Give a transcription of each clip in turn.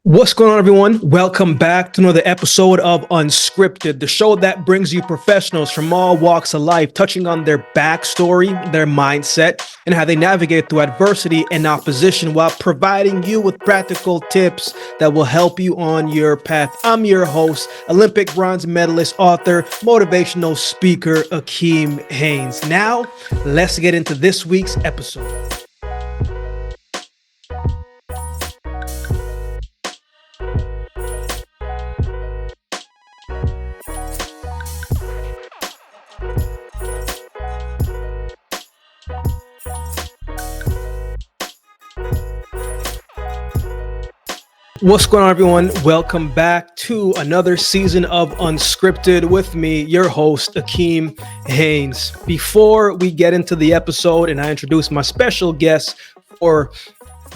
What's going on, everyone? Welcome back to another episode of Unscripted, the show that brings you professionals from all walks of life, touching on their backstory, their mindset, and how they navigate through adversity and opposition while providing you with practical tips that will help you on your path. I'm your host, Olympic bronze medalist, author, motivational speaker, Akeem Haynes. Now, let's get into this week's episode. What's going on, everyone? Welcome back to another season of Unscripted with me, your host, Akeem Haynes. Before we get into the episode and I introduce my special guest for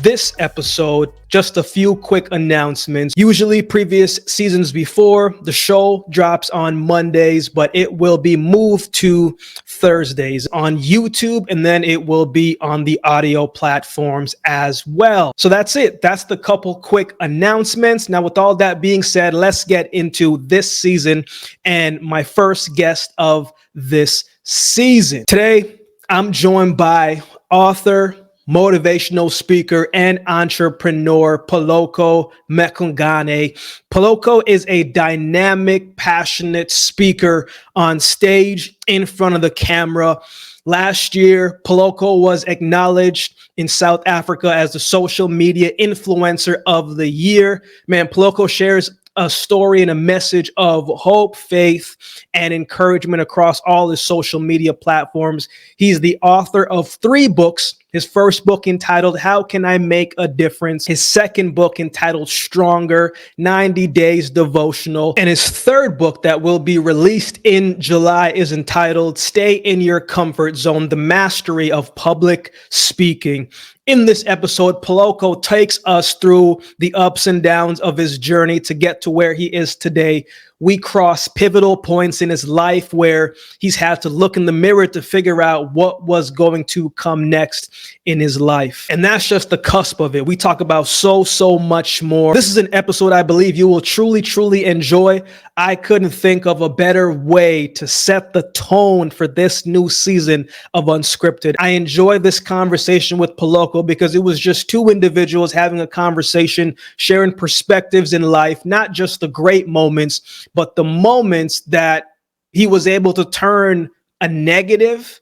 this episode, just a few quick announcements. Usually previous seasons before, the show drops on Mondays, but it will be moved to Thursdays on YouTube, and then it will be on the audio platforms as well. So that's it. That's the couple quick announcements. Now, with all that being said, let's get into this season and my first guest of this season. Today, I'm joined by author, motivational speaker, and entrepreneur Poloko Mmakgolane. Poloko is a dynamic, passionate speaker on stage, in front of the camera. Last year, Poloko was acknowledged in South Africa as the social media influencer of the year. Man, Poloko shares a story and a message of hope, faith, and encouragement across all his social media platforms. He's the author of 3 books. His first book entitled How Can I Make a Difference? His second book entitled Stronger, 90 Days Devotional. And his third book that will be released in July is entitled Stay in Your Comfort Zone, The Mastery of Public Speaking. In this episode, Poloko takes us through the ups and downs of his journey to get to where he is today. We cross pivotal points in his life where he's had to look in the mirror to figure out what was going to come next in his life. And that's just the cusp of it. We talk about so much more. This is an episode I believe you will truly enjoy. I couldn't think of a better way to set the tone for this new season of Unscripted. I enjoyed this conversation with Poloko because it was just 2 individuals having a conversation, sharing perspectives in life, not just the great moments, but the moments that he was able to turn a negative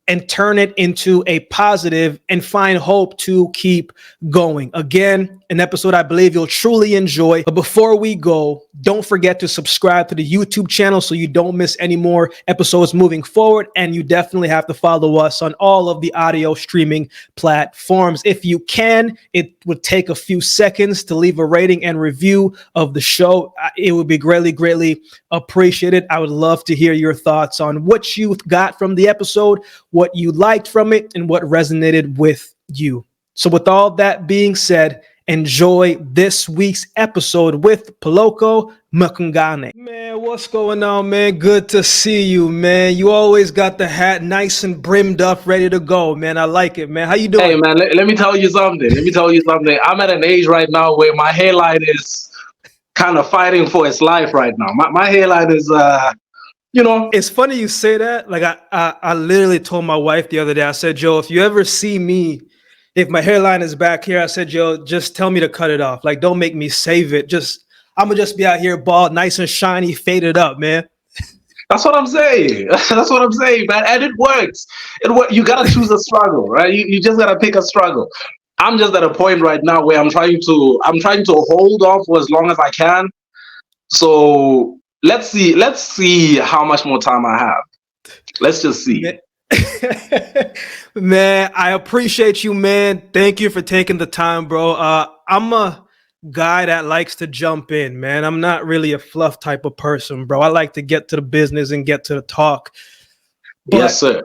and turn it into a positive and find hope to keep going. Again, an episode I believe you'll truly enjoy. But before we go, don't forget to subscribe to the YouTube channel so you don't miss any more episodes moving forward. And you definitely have to follow us on all of the audio streaming platforms. If you can, it would take a few seconds to leave a rating and review of the show. It would be greatly appreciated. I would love to hear your thoughts on what you got from the episode, what you liked from it, and what resonated with you. So with all that being said, enjoy this week's episode with Poloko Mmakgolane. Man, what's going on, man? Good to see you, man. You always got the hat nice and brimmed up, ready to go, man. I like it, man. How you doing? Hey, man, let me tell you something. I'm at an age right now where my hairline is kind of fighting for its life right now. My hairline is, It's funny you say that. Like I literally told my wife the other day, I said, Joe, if you ever see me, if my hairline is back here, I said, Joe, just tell me to cut it off. Like, don't make me save it. I'm gonna just be out here bald, nice and shiny, faded up, man. That's what I'm saying. That's what I'm saying, man. And it works. You gotta choose a struggle, right? You just gotta pick a struggle. I'm just at a point right now where I'm trying to hold off for as long as I can. So let's see how much more time I have. Let's just see. Man, I appreciate you, man. Thank you for taking the time, bro. I'm a guy that likes to jump in, man. I'm not really a fluff type of person, bro. I like to get to the business and get to the talk. But yes, sir.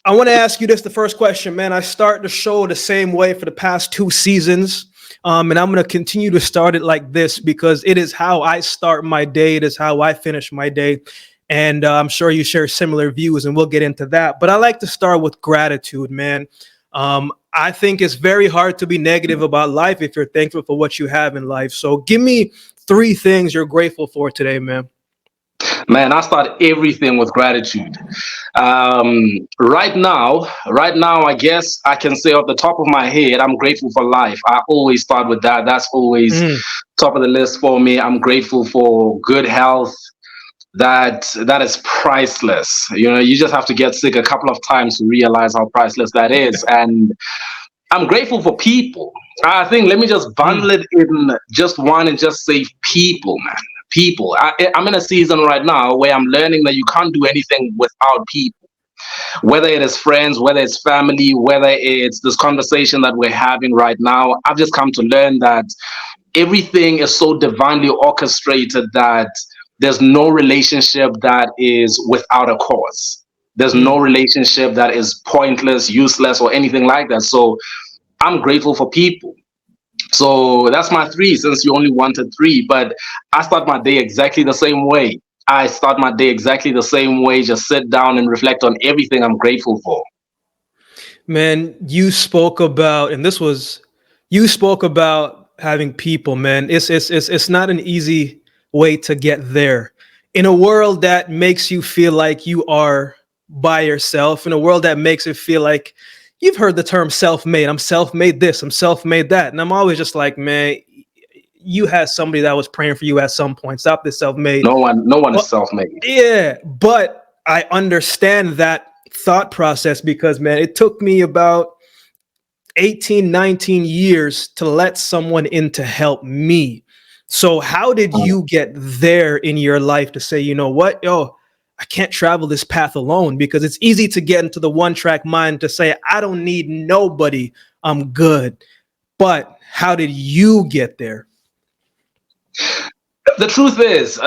I want to ask you this, the first question, man. I start the show the same way for the past 2 seasons. And I'm going to continue to start it like this because it is how I start my day. It is how I finish my day. And I'm sure you share similar views and we'll get into that. But I like to start with gratitude, man. I think it's very hard to be negative about life if you're thankful for what you have in life. So give me 3 things you're grateful for today, man. Man, I start everything with gratitude. Right now, I guess I can say off the top of my head, I'm grateful for life. I always start with that. That's always Mm, top of the list for me. I'm grateful for good health. That is priceless. You know, you just have to get sick a couple of times to realize how priceless that is. And I'm grateful for people. I think let me just bundle mm, it in just one and just say people, man. People. I'm in a season right now where I'm learning that you can't do anything without people. Whether it is friends, whether it's family, whether it's this conversation that we're having right now, I've just come to learn that everything is so divinely orchestrated that there's no relationship that is without a cause. There's no mm. relationship that is pointless, useless, or anything like that. So I'm grateful for people. So that's my 3, since you only wanted 3. But I start my day exactly the same way. I start my day exactly the same way. Just sit down and reflect on everything I'm grateful for. Man, you spoke about, and this was, you spoke about having people, man. It's not an easy way to get there. In a world that makes you feel like you are by yourself, in a world that makes it feel like you've heard the term self-made. I'm self-made this, I'm self-made that. And I'm always just like, man, you had somebody that was praying for you at some point. Stop this self-made. No one is But self-made. yeah, but I understand that thought process because, man, it took me about 18, 19 years to let someone in to help me. So how did you get there in your life to say, you know what, yo, I can't travel this path alone? Because it's easy to get into the one track mind to say, I don't need nobody, I'm good. But how did you get there? The truth is,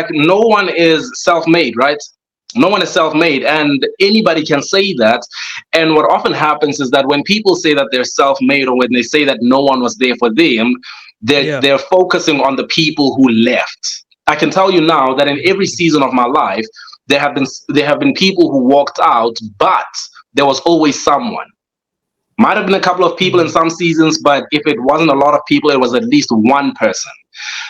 no one is self-made, right? No one is self-made, and anybody can say that. And what often happens is that when people say that they're self-made, or when they say that no one was there for them, Yeah. they're focusing on the people who left. I can tell you now that in every season of my life, there have been people who walked out, but there was always someone. Might have been a couple of people in Mm-hmm. some seasons, but if it wasn't a lot of people, it was at least one person,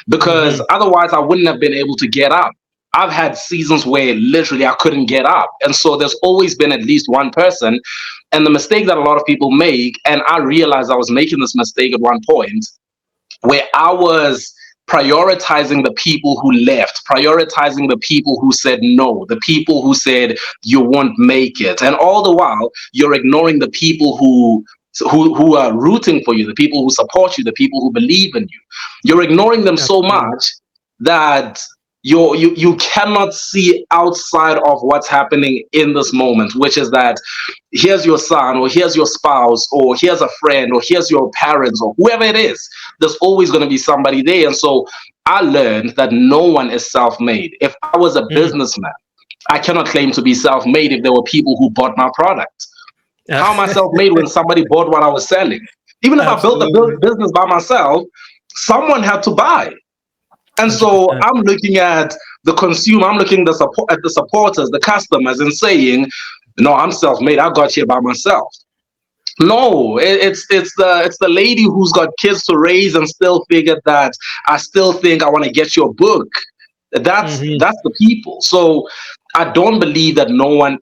because Mm-hmm. otherwise I wouldn't have been able to get up. I've had seasons where literally I couldn't get up. And so there's always been at least one person. And the mistake that a lot of people make, and I realized I was making this mistake at one point, where I was prioritizing the people who left, prioritizing the people who said no, the people who said you won't make it. And all the while, you're ignoring the people who are rooting for you, the people who support you, the people who believe in you. You're ignoring them so Absolutely. much that you cannot see outside of what's happening in this moment, which is that here's your son, or here's your spouse, or here's a friend, or here's your parents, or whoever it is. There's always going to be somebody there. And so I learned that no one is self-made. If I was a Mm. businessman, I cannot claim to be self-made if there were people who bought my product. How am I self-made when somebody bought what I was selling? Even if I built a Absolutely. business by myself, someone had to buy. And so 100%. I'm looking at the consumer, I'm looking at the supporters, the customers, and saying, "No, I'm self-made. I got here by myself." No, it's the lady who's got kids to raise and still figured that I still think I want to get your book. Mm-hmm. That's the people. So I don't believe that no one.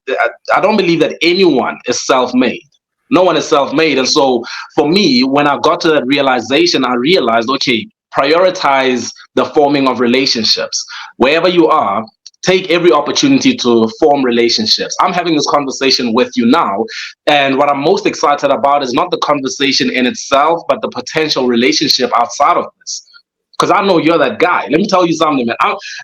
I don't believe that anyone is self-made. No one is self-made. And so for me, when I got to that realization, I realized, okay, prioritize the forming of relationships wherever you are. Take every opportunity to form relationships. I'm having this conversation with you now, and what I'm most excited about is not the conversation in itself, but the potential relationship outside of this. Because I know you're that guy. Let me tell you something, man.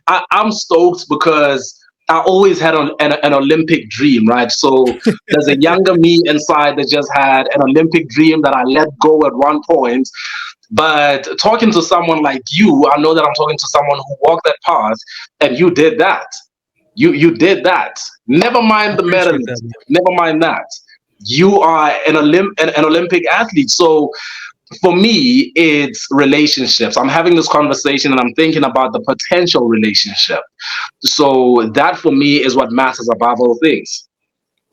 I'm stoked because I always had an Olympic dream, right? So there's a younger me inside that just had an Olympic dream that I let go at one point. But talking to someone like you, I know that I'm talking to someone who walked that path, and you did that. You did that. Never I mind the appreciate that, medalist. man. Never mind that. You are an Olympic athlete. So for me, it's relationships. I'm having this conversation and I'm thinking about the potential relationship. So that for me is what matters above all things.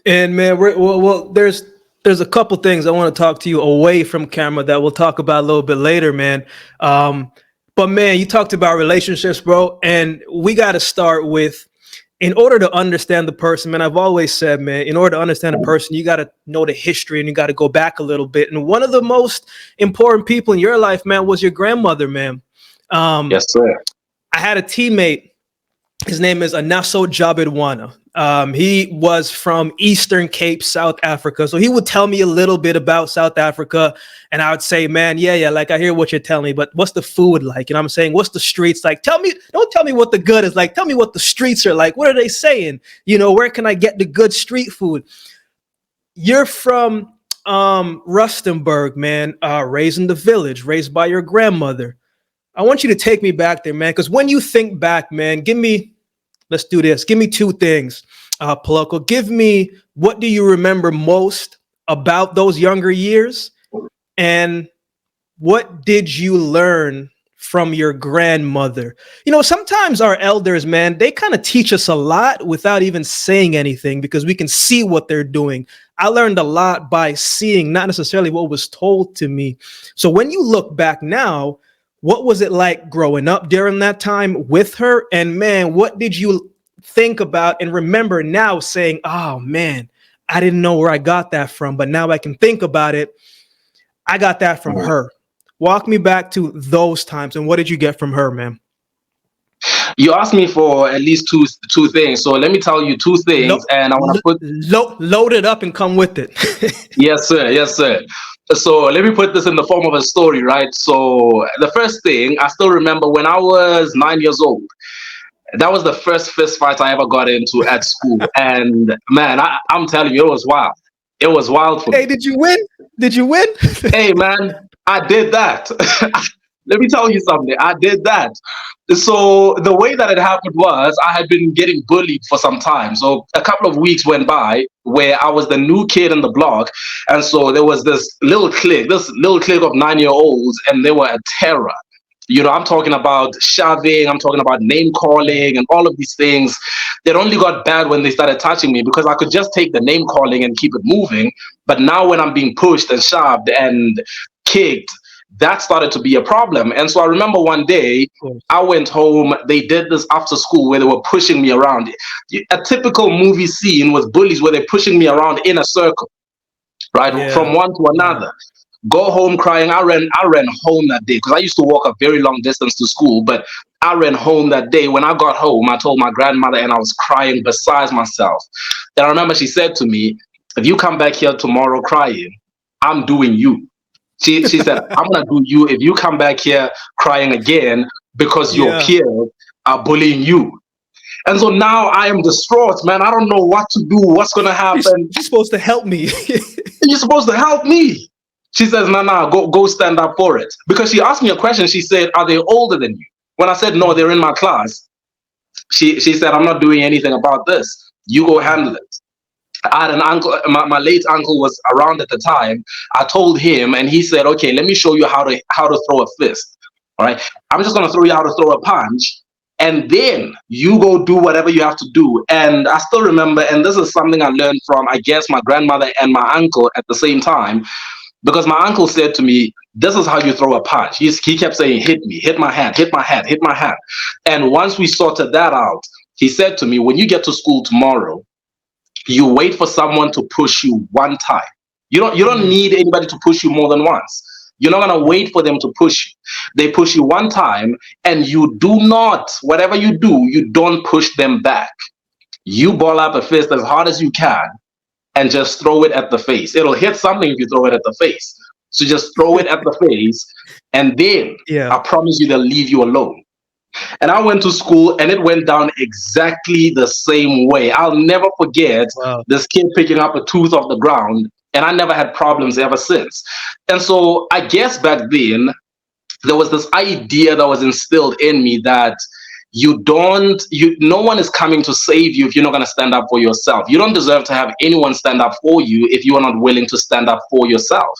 And man, well, there's There's a couple things I want to talk to you away from camera that we'll talk about a little bit later, man. But man, you talked about relationships, bro, and we got to start with, in order to understand the person, man, I've always said, man, in order to understand a person, you got to know the history and you got to go back a little bit. And one of the most important people in your life, man, was your grandmother, man. Yes, sir. I had a teammate. His name is Anaso Jabedwana. He was from Eastern Cape, South Africa. So he would tell me a little bit about South Africa. And I would say, man, yeah, like I hear what you're telling me, but what's the food like? And I'm saying, what's the streets like? Don't tell me what the good is like. Tell me what the streets are like. What are they saying? You know, where can I get the good street food? You're from Rustenburg, man, raised in the village, raised by your grandmother. I want you to take me back there, man, because when you think back, man, let's do this. Give me two things, Poloko. Give me, what do you remember most about those younger years? And what did you learn from your grandmother? You know, sometimes our elders, man, they kind of teach us a lot without even saying anything because we can see what they're doing. I learned a lot by seeing, not necessarily what was told to me. So when you look back now, what was it like growing up during that time with her? And man, what did you think about and remember now saying, oh man, I didn't know where I got that from, but now I can think about it. I got that from her. Walk me back to those times. And what did you get from her, man? You asked me for at least two things. So let me tell you two things, and I want to load it up and come with it. Yes, sir. Yes, sir. So let me put this in the form of a story, right? So the first thing, I still remember when I was 9 years old. That was the first fist fight I ever got into at school. And man, I'm telling you, it was wild. It was wild for me. Hey, did you win? Did you win? Hey, man, I did that. Let me tell you something. I did that. So the way that it happened was I had been getting bullied for some time. So a couple of weeks went by where I was the new kid in the block. And so there was this little clique of 9-year-olds, and they were a terror. You know, I'm talking about shoving, I'm talking about name calling and all of these things. It only got bad when they started touching me because I could just take the name calling and keep it moving. But now when I'm being pushed and shoved and kicked, that started to be a problem. And so I remember one day I went home, they did this after school where they were pushing me around. A typical movie scene with bullies where they're pushing me around in a circle, right? Yeah. From one to another. Go home crying. I ran home that day because I used to walk a very long distance to school, but I ran home that day. When I got home, I told my grandmother and I was crying besides myself. Then I remember she said to me, if you come back here tomorrow crying, I'm doing you. She said, I'm going to do you if you come back here crying again because your peers are bullying you. And so now I am distraught, man. I don't know what to do, what's going to happen. You're supposed to help me. You're supposed to help me. She says, no, go stand up for it. Because she asked me a question. She said, are they older than you? When I said, no, they're in my class. She said, I'm not doing anything about this. You go handle it. I had an uncle, my late uncle was around at the time. I told him and he said, okay, let me show you how to throw a fist. All right. I'm just going to throw you how to throw a punch. And then you go do whatever you have to do. And I still remember, and this is something I learned from, I guess, my grandmother and my uncle at the same time. Because my uncle said to me, this is how you throw a punch. He kept saying, hit me, hit my hand, hit my hand, hit my hand. And once we sorted that out, he said to me, when you get to school tomorrow, you wait for someone to push you one time. You don't need anybody to push you more than once. You're not going to wait for them to push you. They push you one time, and you do not, whatever you do, you don't push them back. You ball up a fist as hard as you can, and just throw it at the face. It'll hit something if you throw it at the face. So just throw it at the face, and then I promise you they'll leave you alone. And I went to school, and it went down exactly the same way. I'll never forget this kid picking up a tooth off the ground, and I never had problems ever since. And so I guess back then, there was this idea that was instilled in me that no one is coming to save you if you're not going to stand up for yourself. You don't deserve to have anyone stand up for you if you are not willing to stand up for yourself.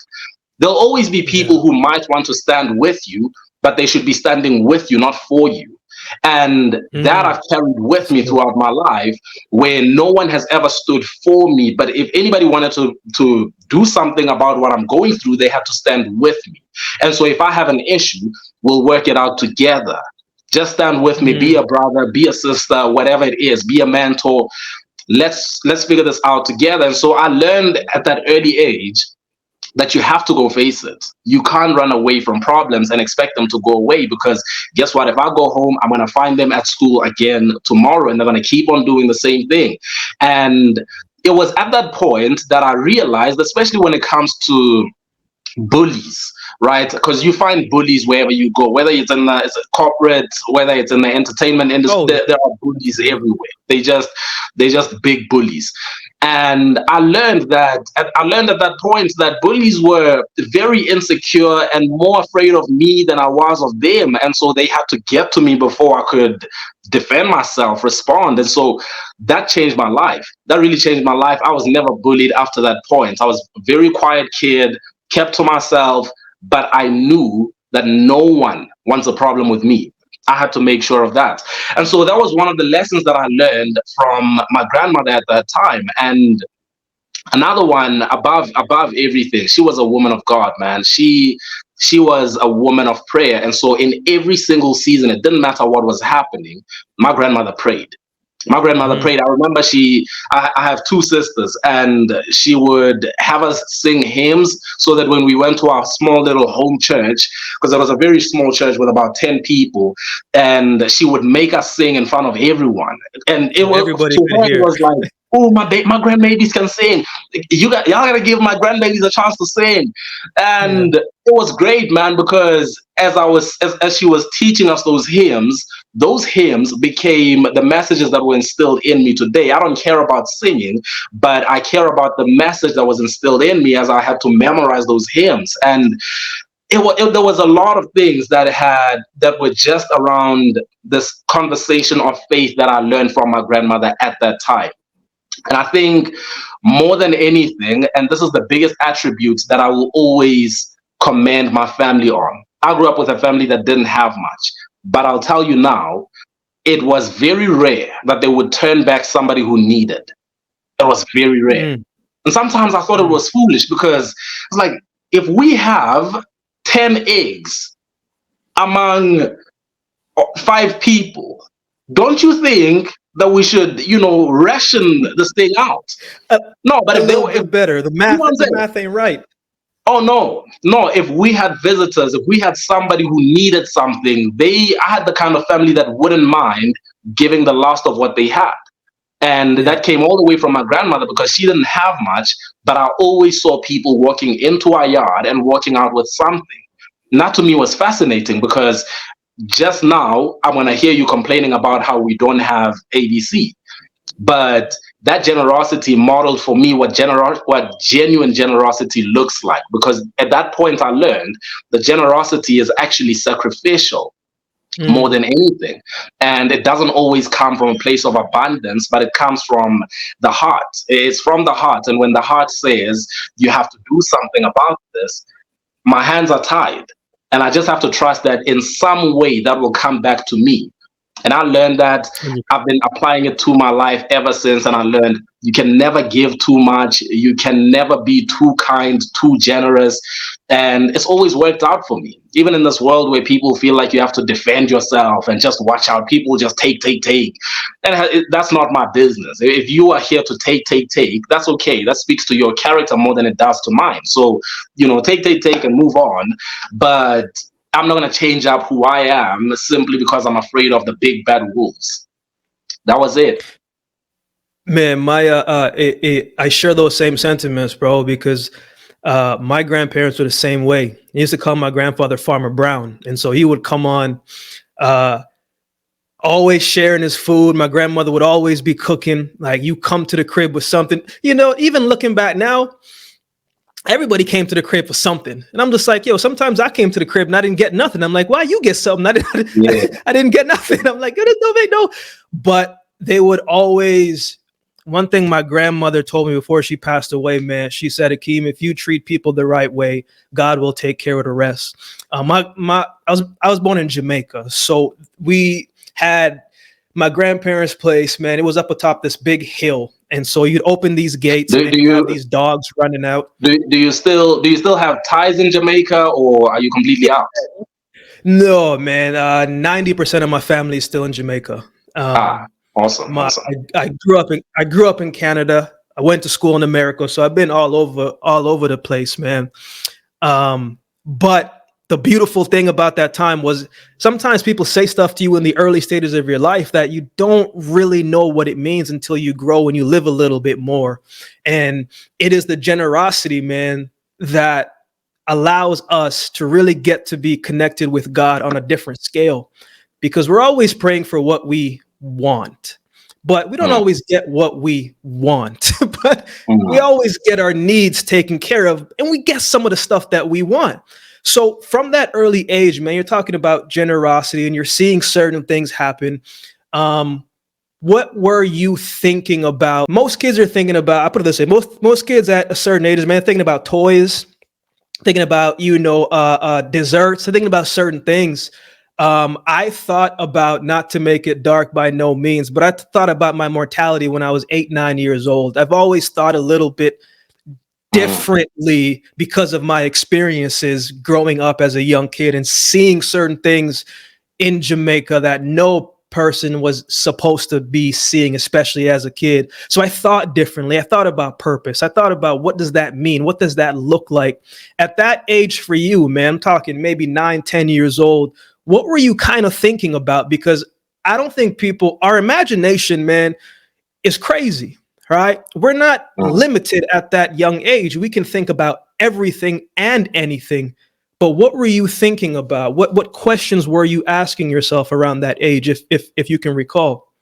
There'll always be people who might want to stand with you, but they should be standing with you, not for you. And that I've carried with me throughout my life, where no one has ever stood for me. But if anybody wanted to do something about what I'm going through, they had to stand with me. And so if I have an issue, we'll work it out together. Just stand with me, be a brother, be a sister, whatever it is, be a mentor. Let's figure this out together. And so I learned at that early age that you have to go face it. You can't run away from problems and expect them to go away, because guess what? If I go home, I'm going to find them at school again tomorrow, and they're going to keep on doing the same thing. And it was at that point that I realized, especially when it comes to bullies, right? Because you find bullies wherever you go, whether it's in the corporate, whether it's in the entertainment industry, there are bullies everywhere. They're just big bullies. And I learned at that point that bullies were very insecure and more afraid of me than I was of them. And so they had to get to me before I could defend myself, respond. And so that changed my life. That really changed my life. I was never bullied after that point. I was a very quiet kid, kept to myself, but I knew that no one wants a problem with me. I had to make sure of that. And so that was one of the lessons that I learned from my grandmother at that time. And another one, above everything, she was a woman of God, man. She was a woman of prayer. And so in every single season, it didn't matter what was happening, my grandmother prayed. My grandmother prayed. I remember I have two sisters, and she would have us sing hymns so that when we went to our small little home church, because it was a very small church with about 10 people, and she would make us sing in front of everyone. And it was, everybody to her, could hear. it was like, oh, my grandbabies can sing. Y'all gotta give my grandbabies a chance to sing. And it was great, man, because as she was teaching us those hymns became the messages that were instilled in me today. I don't care about singing, but I care about the message that was instilled in me as I had to memorize those hymns. And there was a lot of things that were just around this conversation of faith that I learned from my grandmother at that time. And I think more than anything, and this is the biggest attribute that I will always commend my family on. I grew up with a family that didn't have much, but I'll tell you now, it was very rare that they would turn back somebody who needed. It was very rare. And sometimes I thought it was foolish, because it's like, if we have 10 eggs among 5 people, don't you think that we should, ration this thing out? No, but if they were better, the math ain't right. Oh, no. If we had visitors, if we had somebody who needed something, I had the kind of family that wouldn't mind giving the last of what they had. And that came all the way from my grandmother, because she didn't have much, but I always saw people walking into our yard and walking out with something. And that to me was fascinating, because just now I'm going to hear you complaining about how we don't have ABC. But that generosity modeled for me what genuine generosity looks like, because at that point I learned the generosity is actually sacrificial more than anything. And it doesn't always come from a place of abundance, but it comes from the heart. It's from the heart. And when the heart says you have to do something about this, my hands are tied. And I just have to trust that in some way that will come back to me. And I learned that. I've been applying it to my life ever since. And I learned you can never give too much. You can never be too kind, too generous. And it's always worked out for me. Even in this world where people feel like you have to defend yourself and just watch out, people just take. And that's not my business. If you are here to take, that's okay. That speaks to your character more than it does to mine. So, take and move on. But I'm not going to change up who I am simply because I'm afraid of the big bad wolves. That was it. Man, I share those same sentiments, bro, because my grandparents were the same way. They used to call my grandfather Farmer Brown. And so he would come on, always sharing his food. My grandmother would always be cooking. Like, you come to the crib with something, even looking back now, everybody came to the crib for something. And I'm just like, sometimes I came to the crib and I didn't get nothing. I'm like, why you get something? I didn't get nothing. I'm like, no. But they would always, one thing my grandmother told me before she passed away, man, she said, Akeem, if you treat people the right way, God will take care of the rest. I was born in Jamaica. So we had my grandparents' place, man. It was up atop this big hill. And so you'd open these gates and Do, then do you have you these dogs running out. do you still have ties in Jamaica, or are you completely out? No, man. 90% of my family is still in Jamaica. Ah, awesome, My awesome. I grew up in Canada. I went to school in America, so I've been all over the place, man. But the beautiful thing about that time was sometimes people say stuff to you in the early stages of your life that you don't really know what it means until you grow and you live a little bit more. And it is the generosity, man, that allows us to really get to be connected with God on a different scale, because we're always praying for what we want, but we don't Mm, always get what we want. But we mm, always get our needs taken care of, and we get some of the stuff that we want. So from that early age, man, you're talking about generosity and you're seeing certain things happen. Um, what were you thinking about? Most kids are thinking about, I put it this way, most kids at a certain age, man, thinking about toys, thinking about, desserts, thinking about certain things. I thought about, not to make it dark by no means, but I thought about my mortality when I was 8, 9 years old. I've always thought a little bit mm. differently because of my experiences growing up as a young kid and seeing certain things in Jamaica that no person was supposed to be seeing, especially as a kid. So I thought differently. I thought about purpose. I thought about, what does that mean? What does that look like? At that age for you, man, I'm talking maybe 9, 10 years old. What were you kind of thinking about? Because I don't think our imagination, man, is crazy, right? We're not Mm. limited at that young age. We can think about everything and anything. But what were you thinking about? What questions were you asking yourself around that age, if you can recall?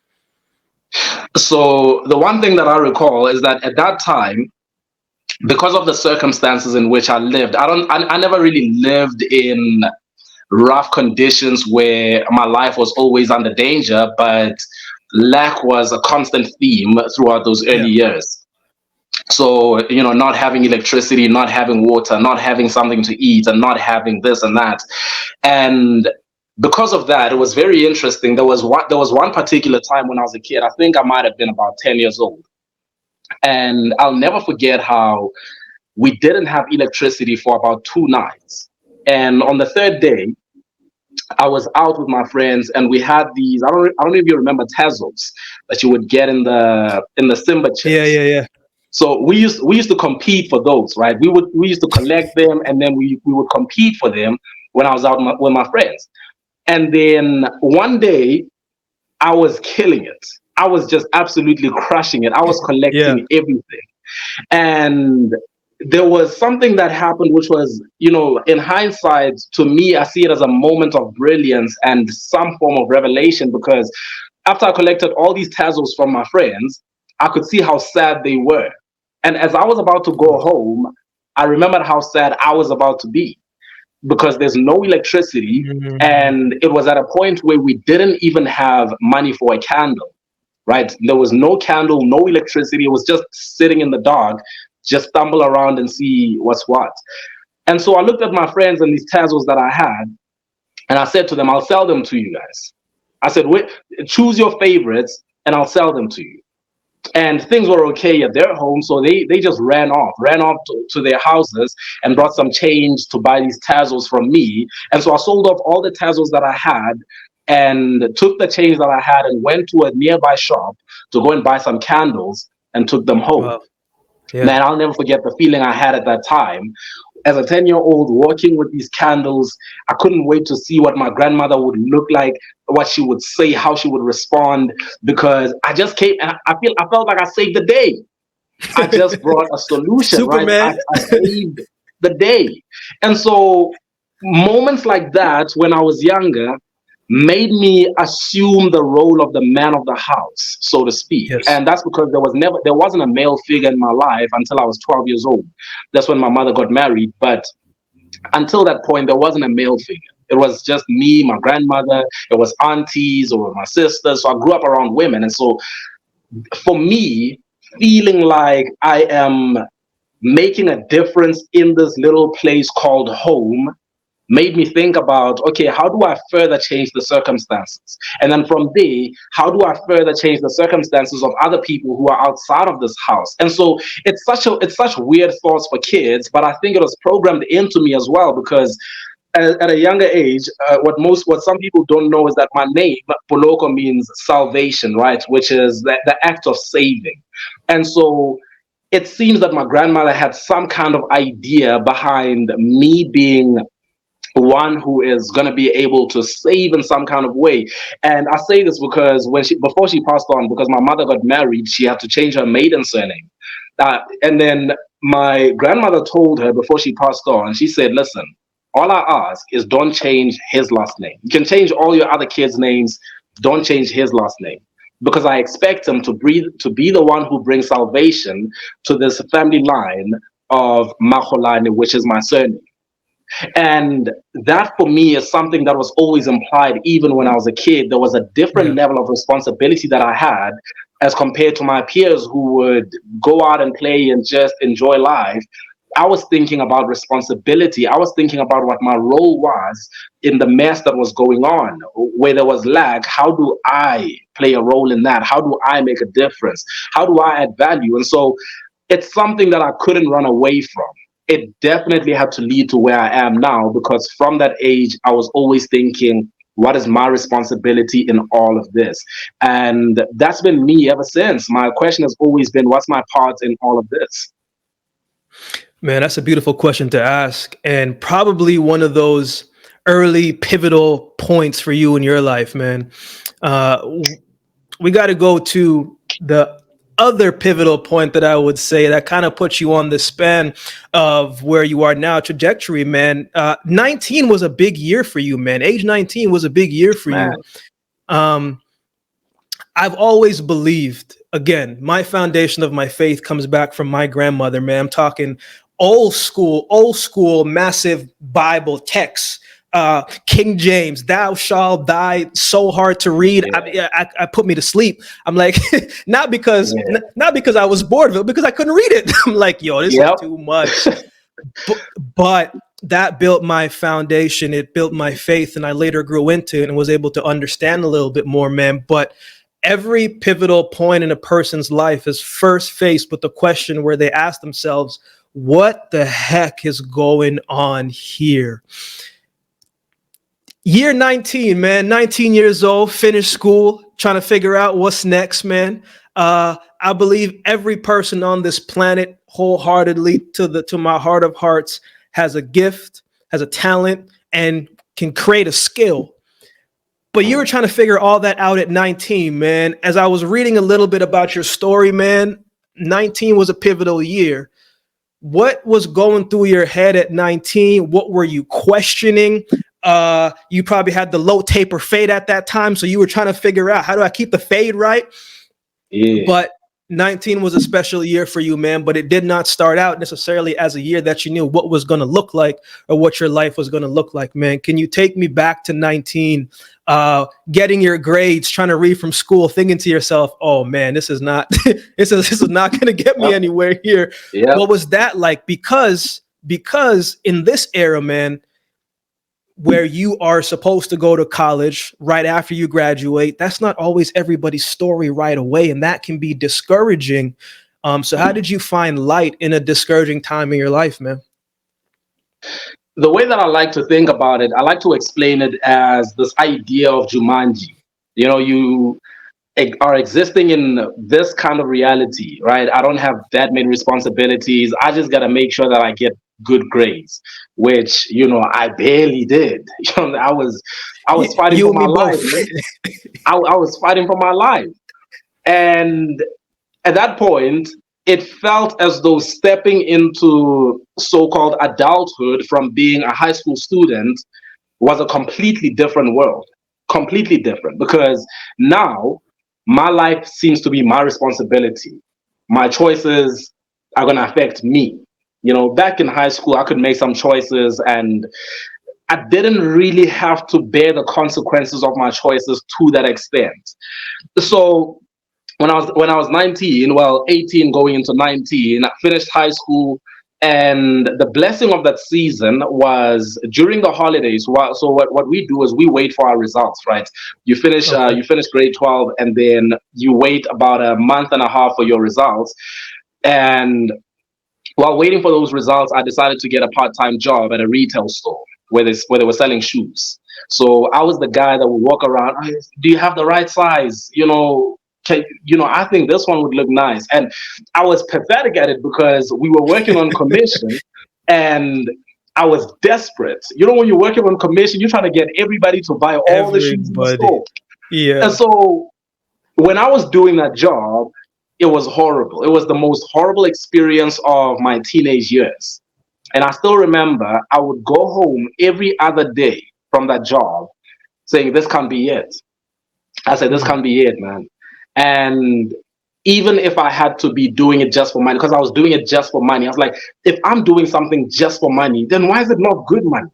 So the one thing that I recall is that at that time, because of the circumstances in which I lived, I never really lived in rough conditions where my life was always under danger, but lack was a constant theme throughout those early Yeah. years. So, not having electricity, not having water, not having something to eat, and not having this and that. And because of that, it was very interesting. There was one particular time when I was a kid. I think I might have been about 10 years old. And I'll never forget how we didn't have electricity for about 2 nights. And on the third day, I was out with my friends, and we had these. I don't know if you remember Tazos that you would get in the Simba Yeah, chips. yeah, yeah. So we used to compete for those, right? We used to collect them, and then we would compete for them when I was out with my friends. And then one day I was killing it. I was just absolutely crushing it. I was Yeah. collecting everything. And there was something that happened, which was, in hindsight, to me, I see it as a moment of brilliance and some form of revelation, because after I collected all these tassels from my friends, I could see how sad they were. And as I was about to go home, I remembered how sad I was about to be, because there's no electricity. Mm. And it was at a point where we didn't even have money for a candle, right? There was no candle, no electricity. It was just sitting in the dark, just stumble around and see what's what. And so I looked at my friends and these tassels that I had, and I said to them, I'll sell them to you guys. I said, wait, choose your favorites and I'll sell them to you. And things were okay at their home, so they just ran off to their houses and brought some change to buy these tassels from me. And so I sold off all the tassels that I had and took the change that I had and went to a nearby shop to go and buy some candles and took them home. Wow. Yeah. Man, I'll never forget the feeling I had at that time. As a 10-year-old walking with these candles, I couldn't wait to see what my grandmother would look like, what she would say, how she would respond, because I just came and I felt like I saved the day. I just brought a solution, right? I, Superman. I saved the day. And so moments like that when I was younger made me assume the role of the man of the house, so to speak. Yes. And that's because there wasn't a male figure in my life until I was 12 years old. That's when my mother got married. But until that point, there wasn't a male figure. It was just me, my grandmother, it was aunties or my sisters. So I grew up around women. And so for me, feeling like I am making a difference in this little place called home made me think about, okay, how do I further change the circumstances? And then from there, how do I further change the circumstances of other people who are outside of this house? And so it's such weird thoughts for kids, but I think it was programmed into me as well, because at a younger age, what some people don't know is that my name Poloko means salvation, right? Which is the act of saving. And so it seems that my grandmother had some kind of idea behind me being one who is going to be able to save in some kind of way. And I say this because before she passed on, because my mother got married, she had to change her maiden surname. And then my grandmother told her before she passed on, she said, listen, all I ask is don't change his last name. You can change all your other kids' names, don't change his last name. Because I expect him to be the one who brings salvation to this family line of Mmakgolane, which is my surname. And that for me is something that was always implied even when I was a kid. There was a different level of responsibility that I had as compared to my peers who would go out and play and just enjoy life. I was thinking about responsibility. I was thinking about what my role was in the mess that was going on. Where there was lack, how do I play a role in that? How do I make a difference? How do I add value? And so it's something that I couldn't run away from. It definitely had to lead to where I am now, because from that age, I was always thinking, what is my responsibility in all of this? And that's been me ever since. My question has always been, what's my part in all of this? Man, that's a beautiful question to ask, and probably one of those early pivotal points for you in your life, man. We got to go to the other pivotal point that I would say that kind of puts you on the span of where you are now, trajectory, man. 19 was a big year for you, man. Age 19 was a big year for you. I've always believed, again, my foundation of my faith comes back from my grandmother, man. I'm talking old school, massive Bible texts. King James, thou shalt die, so hard to read. I put me to sleep. I'm like, not because I was bored of it, because I couldn't read it. I'm like, yo, this is too much. But that built my foundation. It built my faith, and I later grew into it and was able to understand a little bit more, man. But every pivotal point in a person's life is first faced with the question where they ask themselves, what the heck is going on here? Year 19, man, 19 years old, finished school, trying to figure out what's next, man. I believe every person on this planet wholeheartedly, to my heart of hearts, has a gift, has a talent, and can create a skill. But you were trying to figure all that out at 19, man. As I was reading a little bit about your story, man, 19 was a pivotal year. What was going through your head at 19? What were you questioning? You probably had the low taper fade at that time, so you were trying to figure out, how do I keep the fade right? Yeah. But 19 was a special year for you, man, but it did not start out necessarily as a year that you knew what was going to look like or what your life was going to look like, man. Can you take me back to 19, getting your grades, trying to read from school, thinking to yourself, oh man, this is not this is not going to get me anywhere here. Yeah. What was that like? Because in this era, man, where you are supposed to go to college right after you graduate, that's not always everybody's story right away, and that can be discouraging. So how did you find light in a discouraging time in your life, man? The way that I like to think about it, I like to explain it as this idea of Jumanji. You know, you are existing in this kind of reality, right? I don't have that many responsibilities. I just got to make sure that I get good grades, which, you know, I barely did. You know, I was fighting for my life. I was fighting for my life. And at that point, it felt as though stepping into so-called adulthood from being a high school student was a completely different world, completely different, because now my life seems to be my responsibility. My choices are going to affect me. You know, back in high school, I could make some choices and I didn't really have to bear the consequences of my choices to that extent. So when I was 19, well, 18 going into 19, I finished high school, And the blessing of that season was during the holidays. So what we do is we wait for our results, right? Okay. You finish grade 12, and then you wait about a month and a half for your results. And while waiting for those results, I decided to get a part-time job at a retail store where they were selling shoes. So I was the guy that would walk around. "Oh, do you have the right size? I think this one would look nice." And I was pathetic at it because we were working on commission, and I was desperate. When you're working on commission, you're trying to get everybody to buy all the shoes in the Everybody. store. And Yeah. so when I was doing that job, it was horrible. It was the most horrible experience of my teenage years. And I still remember I would go home every other day from that job saying, "This can't be it." I said, "This Mm. can't be it, man." And even if I had to be doing it just for money, because I was doing it just for money, I was like, if I'm doing something just for money, then why is it not good money?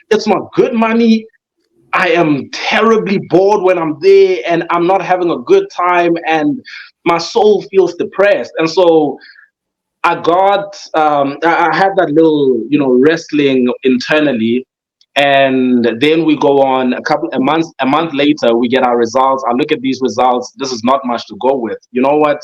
It's not good money. I am terribly bored when I'm there, and I'm not having a good time, and my soul feels depressed. And so I had that little, wrestling internally. And then we go on a month later, we get our results. I look at these results. This is not much to go with. You know what?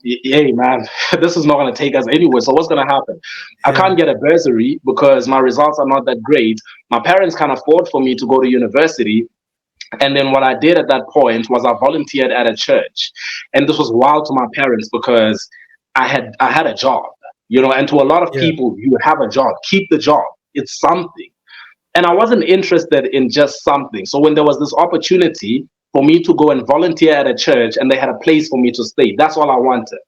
Hey, man, this is not going to take us anywhere. So what's going to happen? I Yeah. can't get a bursary because my results are not that great. My parents can't afford for me to go to university. And then what I did at that point was I volunteered at a church. And this was wild to my parents because I had a job, and to a lot of Yeah. people, you have a job, keep the job. It's something. And I wasn't interested in just something. So when there was this opportunity for me to go and volunteer at a church and they had a place for me to stay, that's all I wanted.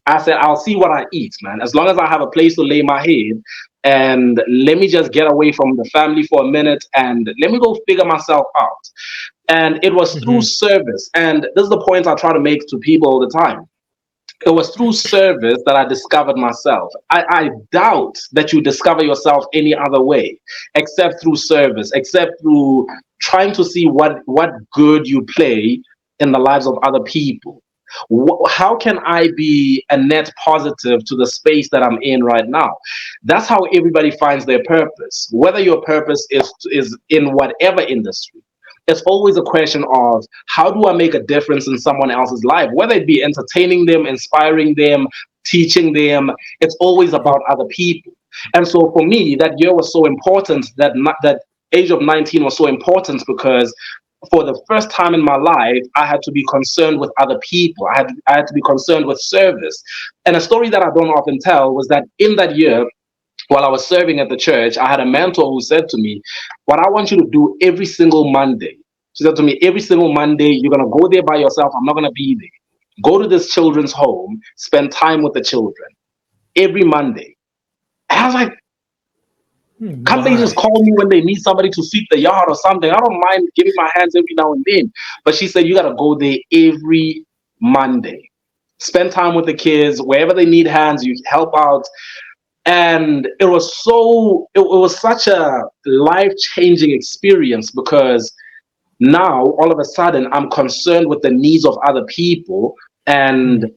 I said, I'll see what I eat, man. As long as I have a place to lay my head, and let me just get away from the family for a minute and let me go figure myself out. And it was through Hmm. service. And this is the point I try to make to people all the time. It was through service that I discovered myself. I doubt that you discover yourself any other way except through service, except through trying to see what good you play in the lives of other people. How can I be a net positive to the space that I'm in right now? That's how everybody finds their purpose. Whether your purpose is in whatever industry, it's always a question of how do I make a difference in someone else's life, whether it be entertaining them, inspiring them, teaching them. It's always about other people. And so for me, that year was so important. That age of 19 was so important because for the first time in my life, I had to be concerned with other people. I had to be concerned with service. And a story that I don't often tell was that in that year, while I was serving at the church, I had a mentor who said to me, "What I want you to do every single Monday," she said to me, "every single Monday, you're going to go there by yourself. I'm not going to be there. Go to this children's home, spend time with the children every Monday." And I was like, can't they just Why? call me when they need somebody to sweep the yard or something? I don't mind giving my hands every now and then. But she said, you got to go there every Monday. Spend time with the kids. Wherever they need hands, you help out. And it was such a life-changing experience because now all of a sudden I'm concerned with the needs of other people. And Mm.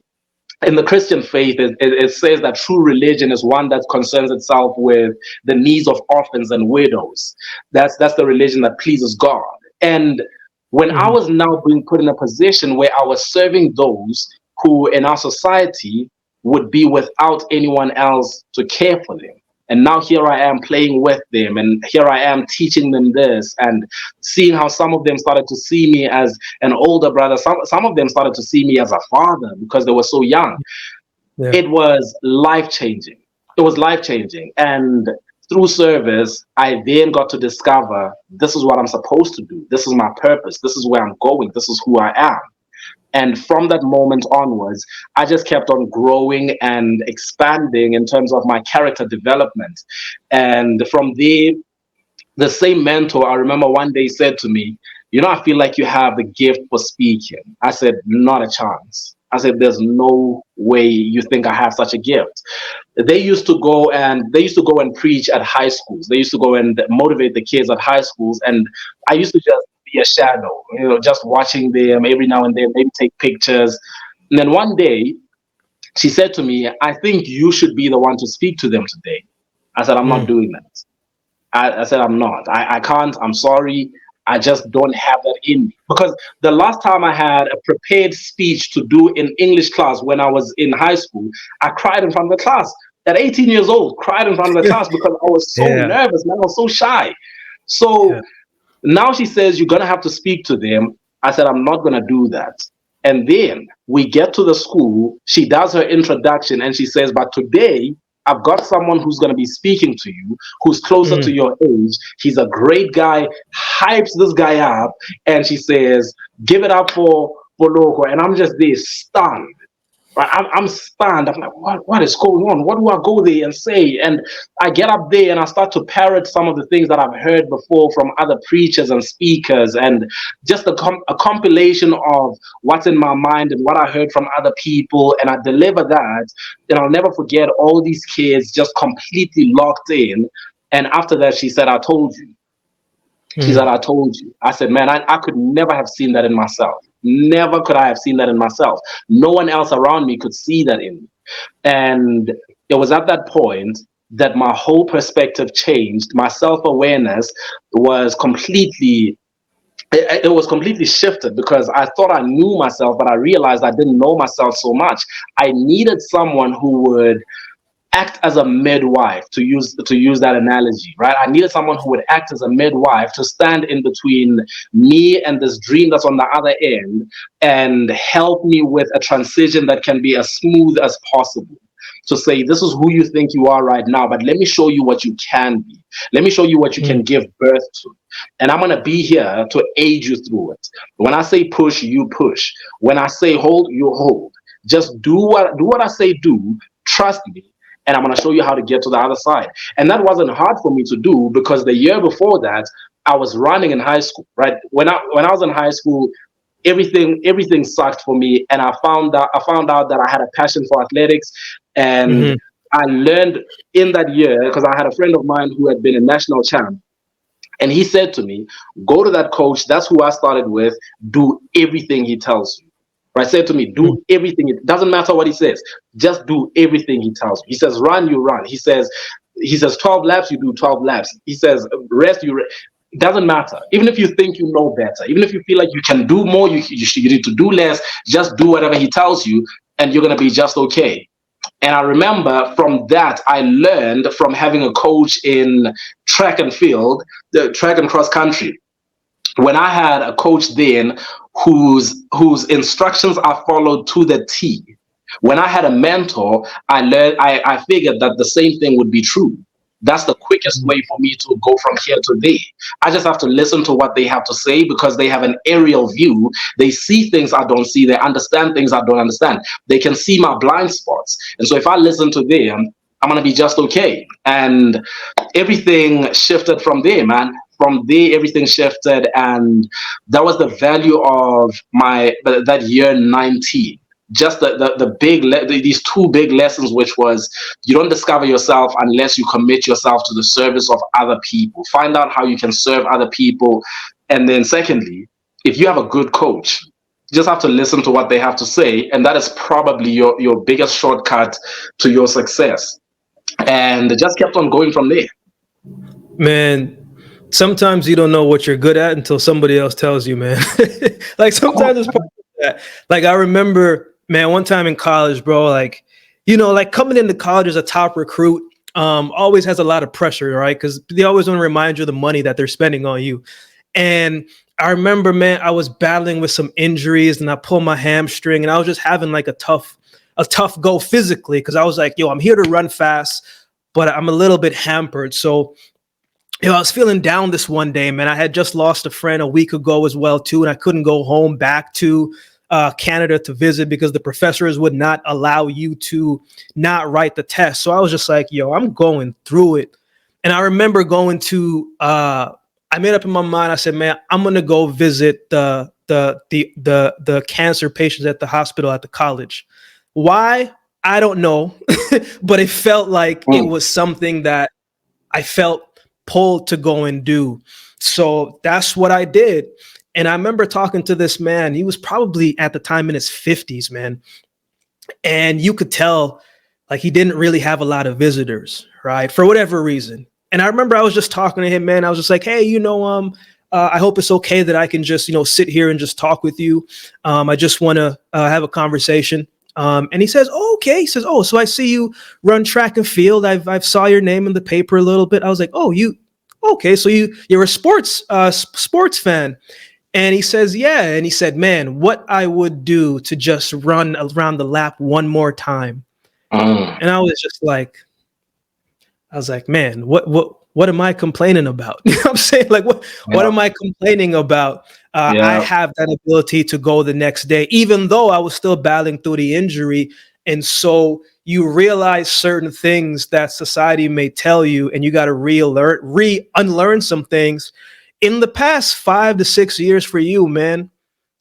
in the Christian faith, it says that true religion is one that concerns itself with the needs of orphans and widows. That's the religion that pleases God. And when I Mhm. was now being put in a position where I was serving those who in our society would be without anyone else to care for them. And now here I am playing with them, and here I am teaching them this, and seeing how some of them started to see me as an older brother. Some of them started to see me as a father because they were so young. Yeah. It was life changing. It was life changing. And through service, I then got to discover this is what I'm supposed to do. This is my purpose. This is where I'm going. This is who I am. And from that moment onwards, I just kept on growing and expanding in terms of my character development. And from there, the same mentor, I remember one day said to me, I feel like you have the gift for speaking. I said, not a chance. I said, there's no way you think I have such a gift. They used to go and preach at high schools. They used to go and motivate the kids at high schools. And I used to just be a shadow, just watching them every now and then, maybe take pictures. And then one day, She said to me, I think you should be the one to speak to them today. I said, I'm not doing that. I said, I'm not. I can't. I'm sorry. I just don't have that in me. Because the last time I had a prepared speech to do in English class when I was in high school, I cried in front of the class. At 18 years old, cried in front of the class because I was so Yeah. nervous, man. I was so shy. So Yeah. now she says, you're going to have to speak to them. I said, I'm not going to do that. And then we get to the school. She does her introduction and she says, but today I've got someone who's going to be speaking to you, who's closer to Mm. your age. He's a great guy, hypes this guy up. And she says, give it up for Poloko. And I'm just there stunned. Right? I'm stunned. I'm like, what is going on? What do I go there and say? And I get up there and I start to parrot some of the things that I've heard before from other preachers and speakers, and just a compilation of what's in my mind and what I heard from other people. And I deliver that. And I'll never forget all these kids just completely locked in. And after that, she said, I told you. She said, Mm. I told you. I said, man, I could never have seen that in myself. Never could I have seen that in myself. No one else around me could see that in me. And it was at that point that my whole perspective changed. My self-awareness was completely it was completely shifted, because I thought I knew myself, but I realized I didn't know myself so much. I needed someone who would act as a midwife, to use that analogy, right? I needed someone who would act as a midwife to stand in between me and this dream that's on the other end, and help me with a transition that can be as smooth as possible. To say, this is who you think you are right now, but let me show you what you can be. Let me show you what you can Mm. give birth to. And I'm going to be here to aid you through it. When I say push, you push. When I say hold, you hold. Just do what I say do. Trust me, and I'm going to show you how to get to the other side. And that wasn't hard for me to do, because the year before that, I was running in high school, right? When I was in high school, everything sucked for me, and I found out that I had a passion for athletics. And Mhm. I learned in that year, because I had a friend of mine who had been a national champ, and he said to me, go to that coach. That's who I started with. Do everything he tells you. Right? Said to me, Mm. do everything. It doesn't matter what he says. Just do everything he tells you. He says, run, you run. He says 12 laps, you do 12 laps. He says, rest, you rest. It doesn't matter. Even if you think you know better, even if you feel like you can do more, you need to do less, just do whatever he tells you, and you're going to be just okay. And I remember from that, I learned from having a coach in track and field, the track and cross country. When I had a coach then whose instructions I followed to the T. When I had a mentor, I figured that the same thing would be true. That's the quickest way for me to go from here to there. I just have to listen to what they have to say, because they have an aerial view. They see things I don't see. They understand things I don't understand. They can see my blind spots. And so if I listen to them, I'm going to be just okay. And everything shifted from there, man. From there, everything shifted. And that was the value of that year 19. Just these two big lessons, which was, you don't discover yourself unless you commit yourself to the service of other people. Find out how you can serve other people. And then secondly, if you have a good coach, you just have to listen to what they have to say, and that is probably your biggest shortcut to your success. And it just kept on going from there. Man, sometimes you don't know what you're good at until somebody else tells you, man. Like sometimes it's part of that. Like I remember, man, one time in college, bro, like, like coming into college as a top recruit, always has a lot of pressure, right? Because they always want to remind you of the money that they're spending on you. And I remember, man, I was battling with some injuries and I pulled my hamstring, and I was just having like a tough go physically, because I was like, yo, I'm here to run fast, but I'm a little bit hampered. So I was feeling down this one day, man. I had just lost a friend a week ago as well, too, and I couldn't go home back to Canada to visit because the professors would not allow you to not write the test. So I was just like, yo, I'm going through it. And I remember I made up in my mind, I said, man, I'm going to go visit the cancer patients at the hospital at the college. Why? I don't know, but it felt like it Mm. was something that I felt pulled to go and do. So that's what I did. And I remember talking to this man. He was probably at the time in his 50s, man. and you could tell like he didn't really have a lot of visitors, right? For whatever reason. And I remember I was just talking to him, man. I was just like, hey, I hope it's okay that I can just, sit here and just talk with you. I just want to have a conversation. And he says, oh, okay. He says, oh, so I see you run track and field. I've saw your name in the paper a little bit. I was like, oh, okay. So you're a sports fan. And he says, yeah. And he said, man, what I would do to just run around the lap one more time. And I was like, man, what am I complaining about? You know what I'm saying? Like, what am I complaining about? I have that ability to go the next day, even though I was still battling through the injury. And so you realize certain things that society may tell you, and you got to unlearn some things. In the past 5 to 6 years for you, man,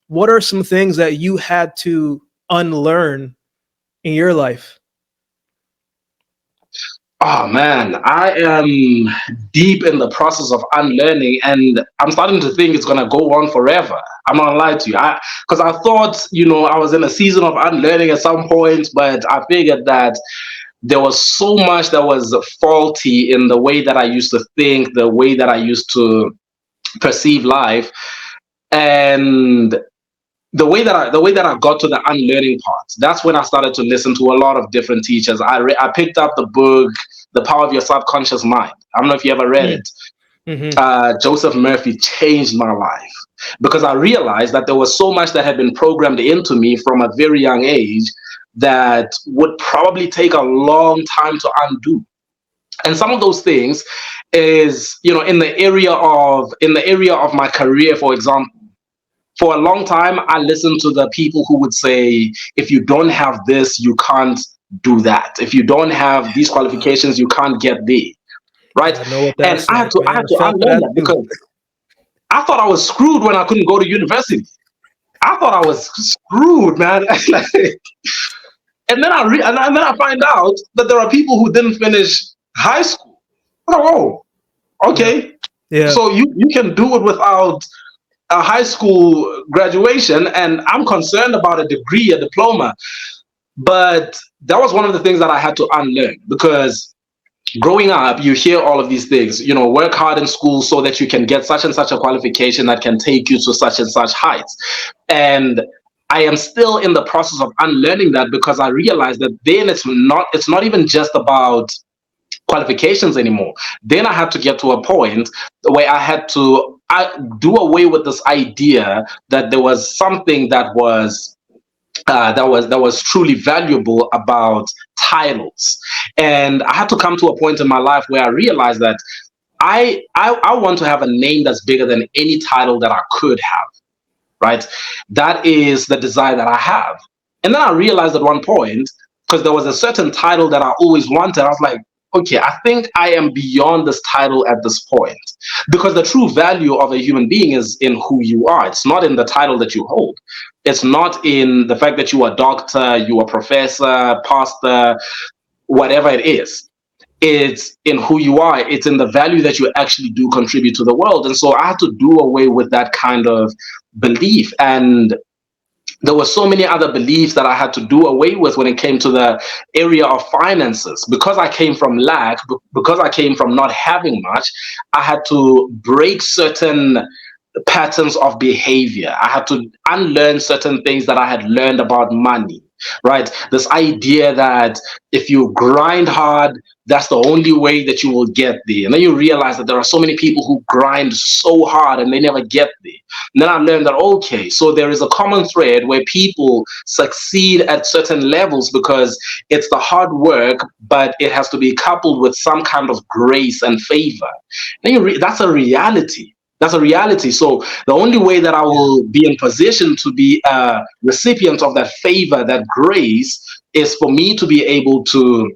what are some things that you had to unlearn in your life? Oh man, I am deep in the process of unlearning, and I'm starting to think it's gonna go on forever. I'm not gonna lie to you, because I thought, I was in a season of unlearning at some point, but I figured that there was so much that was faulty in the way that I used to think, the way that I used to perceive life, and the way that I got to the unlearning part. That's when I started to listen to a lot of different teachers. I picked up the book The Power of Your Subconscious Mind. I don't know if you ever read it. Joseph Murphy changed my life because I realized that there was so much that had been programmed into me from a very young age that would probably take a long time to undo. And some of those things is, in the area of my career, for example. For a long time, I listened to the people who would say, if you don't have this, you can't do that. If you don't have these qualifications, you can't get there. Right? I know what And that's like, I man. had to I felt unlearn that that too. because I thought I was screwed when I couldn't go to university. I thought I was screwed, man. And then I find out that there are people who didn't finish high school. Oh, okay. Yeah. So you can do it without a high school graduation, and I'm concerned about a degree, a diploma. But that was one of the things that I had to unlearn because growing up, you hear all of these things, work hard in school so that you can get such and such a qualification that can take you to such and such heights. And I am still in the process of unlearning that because I realized that then it's not even just about qualifications anymore. Then I had to get to a point where I had to do away with this idea that there was something that was truly valuable about titles. And I had to come to a point in my life where I realized that I want to have a name that's bigger than any title that I could have. Right? That is the desire that I have. And then I realized at one point, because there was a certain title that I always wanted, I was like, okay, I think I am beyond this title at this point. Because the true value of a human being is in who you are. It's not in the title that you hold. It's not in the fact that you are a doctor, you are a professor, pastor, whatever it is. It's in who you are. It's in the value that you actually do contribute to the world. And so I had to do away with that kind of belief. And there were so many other beliefs that I had to do away with when it came to the area of finances. Because I came from lack, because I came from not having much, I had to break certain patterns of behavior. I had to unlearn certain things that I had learned about money, right? This idea that if you grind hard, that's the only way that you will get there. And then you realize that there are so many people who grind so hard and they never get there. And then I learned that, okay, so there is a common thread where people succeed at certain levels because it's the hard work, but it has to be coupled with some kind of grace and favor. And that's a reality. That's a reality. So the only way that I will be in position to be a recipient of that favor, that grace, is for me to be able to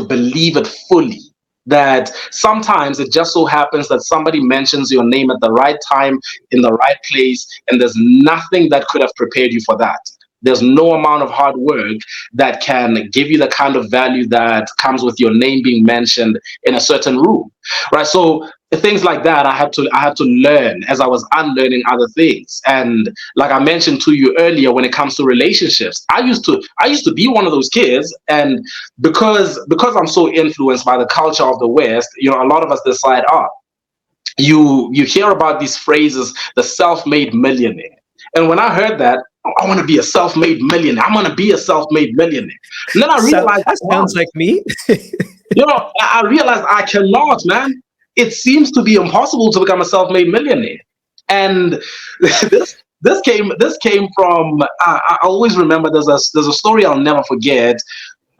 believe it fully. That sometimes it just so happens that somebody mentions your name at the right time, in the right place, and there's nothing that could have prepared you for that. There's no amount of hard work that can give you the kind of value that comes with your name being mentioned in a certain room, right? So things like that I had to learn as I was unlearning other things. And like I mentioned to you earlier, when it comes to relationships, I used to be one of those kids. And because I'm so influenced by the culture of the West, a lot of us decide, you hear about these phrases, the self-made millionaire. And when I heard that, I want to be a self-made millionaire, I'm going to be a self-made millionaire. And then I So realized, that sounds like me. I realized I cannot, man. It seems to be impossible to become a self-made millionaire. And this came from, I always remember, there's a story I'll never forget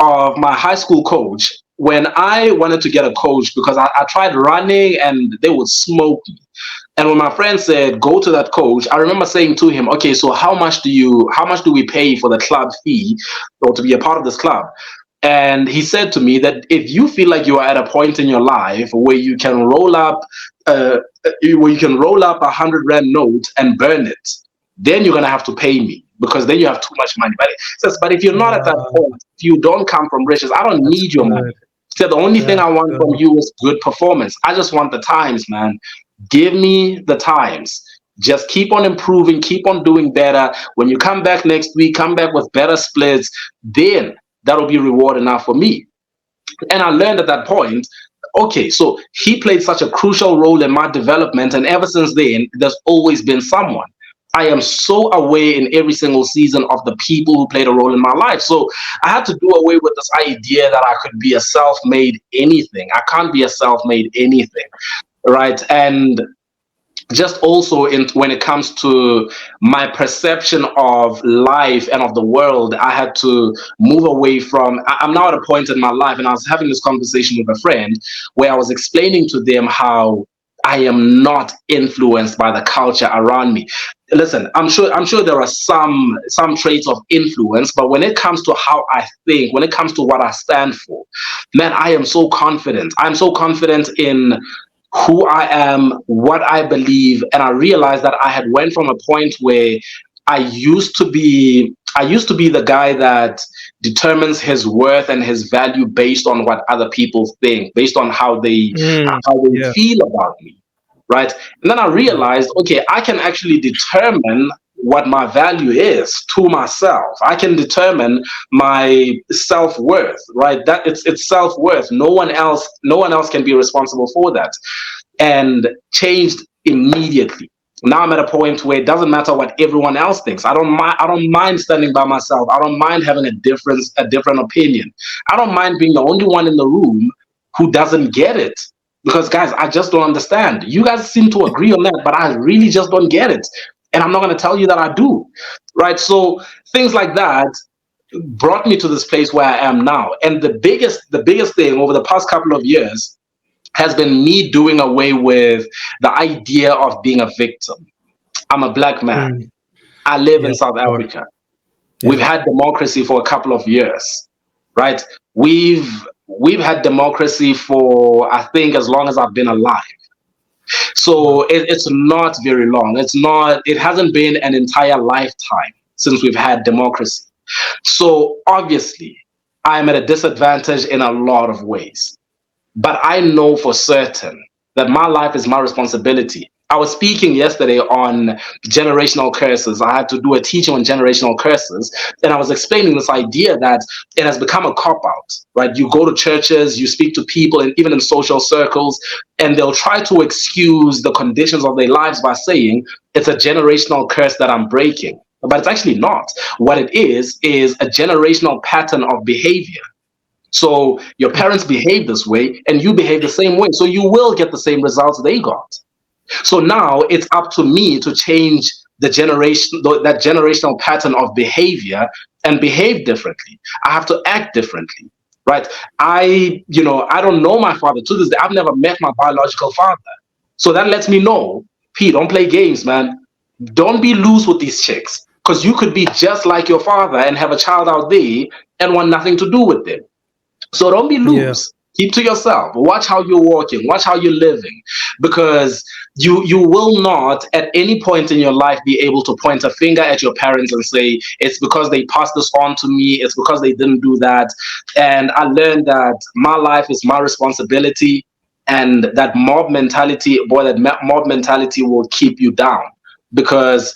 of my high school coach. When I wanted to get a coach, because I tried running and they would smoke me. And when my friend said, go to that coach, I remember saying to him, okay, so how much do we pay for the club fee or to be a part of this club? And he said to me that if you feel like you are at a point in your life where you can roll up, a 100 rand note and burn it, then you're gonna have to pay me, because then you have too much money. But he says, but if you're not at that point, if you don't come from riches, I don't That's need your money. good. He said, the only thing I That's want from good. you is good performance. I just want the times, man. Give me the times. Just keep on improving, keep on doing better. When you come back next week, come back with better splits, then that'll be reward enough for me. And I learned at that point, okay, so he played such a crucial role in my development. And ever since then, there's always been someone. I am so aware in every single season of the people who played a role in my life. So I had to do away with this idea that I could be a self made anything. I can't be a self made anything. Right. And just also when it comes to my perception of life and of the world, I had to move away from, I'm now at a point in my life, and I was having this conversation with a friend where I was explaining to them how I am not influenced by the culture around me. Listen, I'm sure there are some traits of influence, but when it comes to how I think, when it comes to what I stand for, man, I am so confident. I'm so confident in who I am, what I believe. And I realized that I had went from a point where I used to be the guy that determines his worth and his value based on what other people think, based on how they Mm, how they yeah. feel about me, right? And then I Yeah. realized, okay, I can actually determine what my value is to myself. I can determine my self-worth, right? That it's self-worth. No one else can be responsible for that. And changed immediately. Now I'm at a point where it doesn't matter what everyone else thinks. I don't mind standing by myself. I don't mind having a different opinion. I don't mind being the only one in the room who doesn't get it. Because guys, I just don't understand. You guys seem to agree on that, but I really just don't get it. And I'm not going to tell you that I do. Right? So things like that brought me to this place where I am now. And the biggest thing over the past couple of years has been me doing away with the idea of being a victim. I'm a black man. Mm, I live yeah. in South Sure. Africa. We've Yeah. had democracy for a couple of years, right? We've had democracy for, I think, as long as I've been alive. So it's not very long. It hasn't been an entire lifetime since we've had democracy. So obviously, I'm at a disadvantage in a lot of ways. But I know for certain that my life is my responsibility. I was speaking yesterday on generational curses. I had to do a teaching on generational curses, and I was explaining this idea that it has become a cop out, right? You go to churches, you speak to people, and even in social circles, and they'll try to excuse the conditions of their lives by saying it's a generational curse that I'm breaking. But it's actually not. What it is a generational pattern of behavior. So your parents behave this way and you behave the same way. So you will get the same results they got. So now it's up to me to change that generational pattern of behavior and behave differently. I have to act differently. Right. I don't know my father to this day. I've never met my biological father. So that lets me know, P, don't play games, man. Don't be loose with these chicks. Because you could be just like your father and have a child out there and want nothing to do with them. So don't be Yeah. loose. Keep to yourself. Watch how you're walking. Watch how you're living, because you will not at any point in your life be able to point a finger at your parents and say it's because they passed this on to me. It's because they didn't do that. And I learned that my life is my responsibility. And that mob mentality, boy, mob mentality will keep you down, because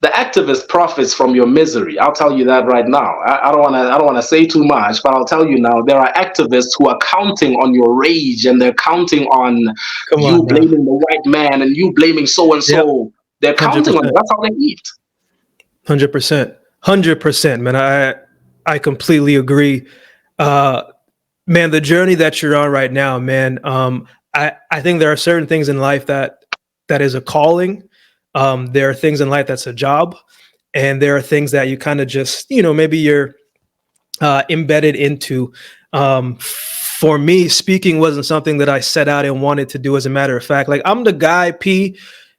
the activist profits from your misery. I'll tell you that right now. I don't want to say too much, but I'll tell you now. There are activists who are counting on your rage, and they're counting on Come you on now. blaming the white man and you blaming so and Yep. so. They're counting on it. 100%. That's how they eat. 100%. 100%, man. I completely agree. Uh, Man, the journey that you're on right now, man. I think there are certain things in life that is a calling. There are things in life that's a job, and there are things that you kind of just, maybe you're embedded into. For me, speaking wasn't something that I set out and wanted to do. As a matter of fact, like, I'm the guy, P.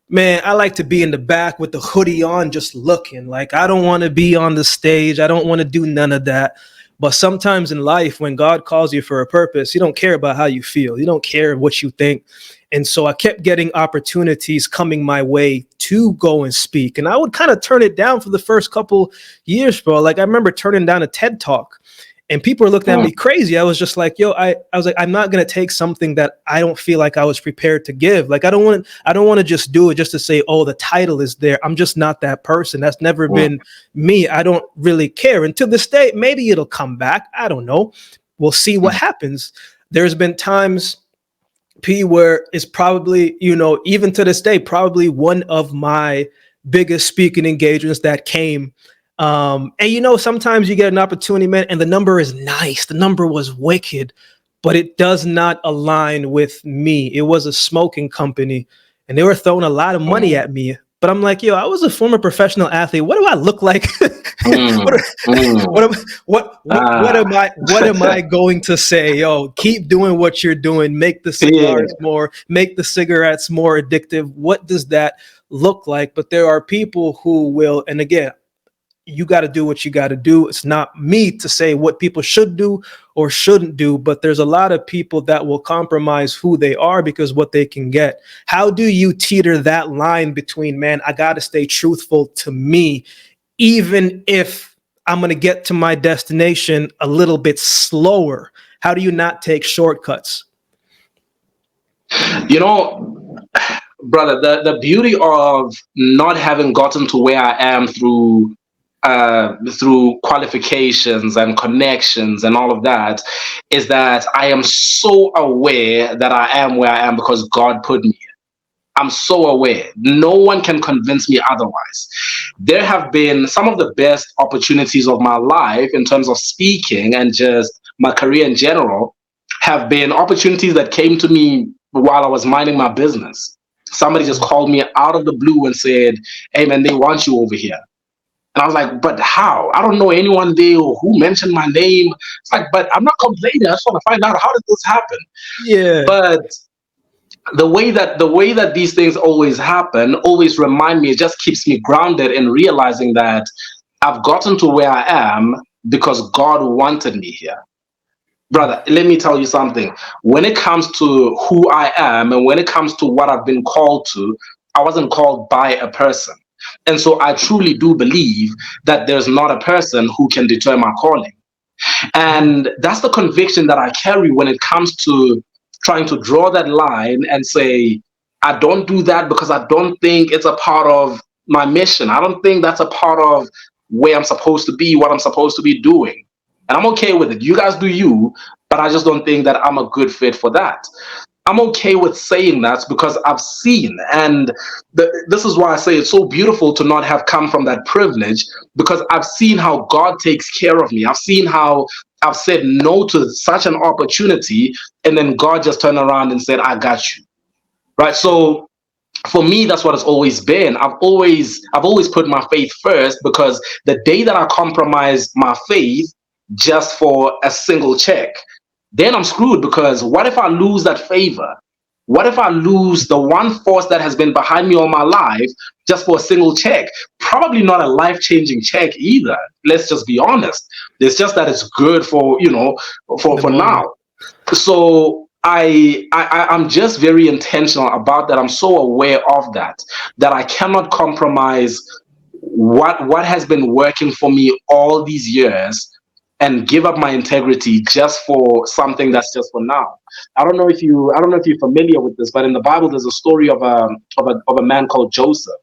Man, I like to be in the back with the hoodie on, just looking. Like, I don't want to be on the stage. I don't want to do none of that. But sometimes in life, when God calls you for a purpose, you don't care about how you feel. You don't care what you think. And so I kept getting opportunities coming my way to go and speak. And I would kind of turn it down for the first couple years, bro. Like, I remember turning down a TED Talk, and people were looking at me crazy. I was just like, yo, I was like, I'm not going to take something that I don't feel like I was prepared to give. Like, I don't want to just do it just to say, oh, the title is there. I'm just not that person. That's never been me. I don't really care. And to this day, maybe it'll come back. I don't know. We'll see what happens. There's been times, P, where it's probably, even to this day, probably one of my biggest speaking engagements that came. And sometimes you get an opportunity, man, and the number is nice. The number was wicked, but it does not align with me. It was a smoking company, and they were throwing a lot of money at me. But I'm like, yo, I was a former professional athlete. What do I look like? What am I going to say? Yo, keep doing what you're doing. Make the cigars make the cigarettes more addictive. What does that look like? But there are people who will, and again, you got to do what you got to do. It's not me to say what people should do or shouldn't do, but there's a lot of people that will compromise who they are because what they can get. How do you teeter that line between, man, I got to stay truthful to me, even if I'm going to get to my destination a little bit slower? How do you not take shortcuts? Brother, the beauty of not having gotten to where I am through qualifications and connections and all of that is that I am so aware that I am where I am because God put me here. I'm so aware. No one can convince me otherwise. There have been some of the best opportunities of my life in terms of speaking and just my career in general have been opportunities that came to me while I was minding my business. Somebody just called me out of the blue and said, hey man, they want you over here. And I was like, but how? I don't know anyone there who mentioned my name. It's like, but I'm not complaining. I just want to find out, how did this happen? Yeah. But the way that these things always happen always remind me, it just keeps me grounded in realizing that I've gotten to where I am because God wanted me here. Brother, let me tell you something. When it comes to who I am and when it comes to what I've been called to, I wasn't called by a person. And so I truly do believe that there's not a person who can deter my calling. And that's the conviction that I carry when it comes to trying to draw that line and say, I don't do that because I don't think it's a part of my mission. I don't think that's a part of where I'm supposed to be, what I'm supposed to be doing. And I'm okay with it. You guys do you, but I just don't think that I'm a good fit for that. I'm okay with saying that because I've seen, and this is why I say it's so beautiful to not have come from that privilege, because I've seen how God takes care of me. I've seen how I've said no to such an opportunity, and then God just turned around and said, I got you. Right? So for me, that's what it's always been. I've always put my faith first, because the day that I compromise my faith just for a single check, then I'm screwed, because what if I lose that favor? What if I lose the one force that has been behind me all my life just for a single check? Probably not a life-changing check either. Let's just be honest. It's just that it's good for, for now. So I'm just very intentional about that. I'm so aware of that I cannot compromise what has been working for me all these years and give up my integrity just for something that's just for now. I don't know if you're familiar with this, but in the Bible there's a story of a man called Joseph.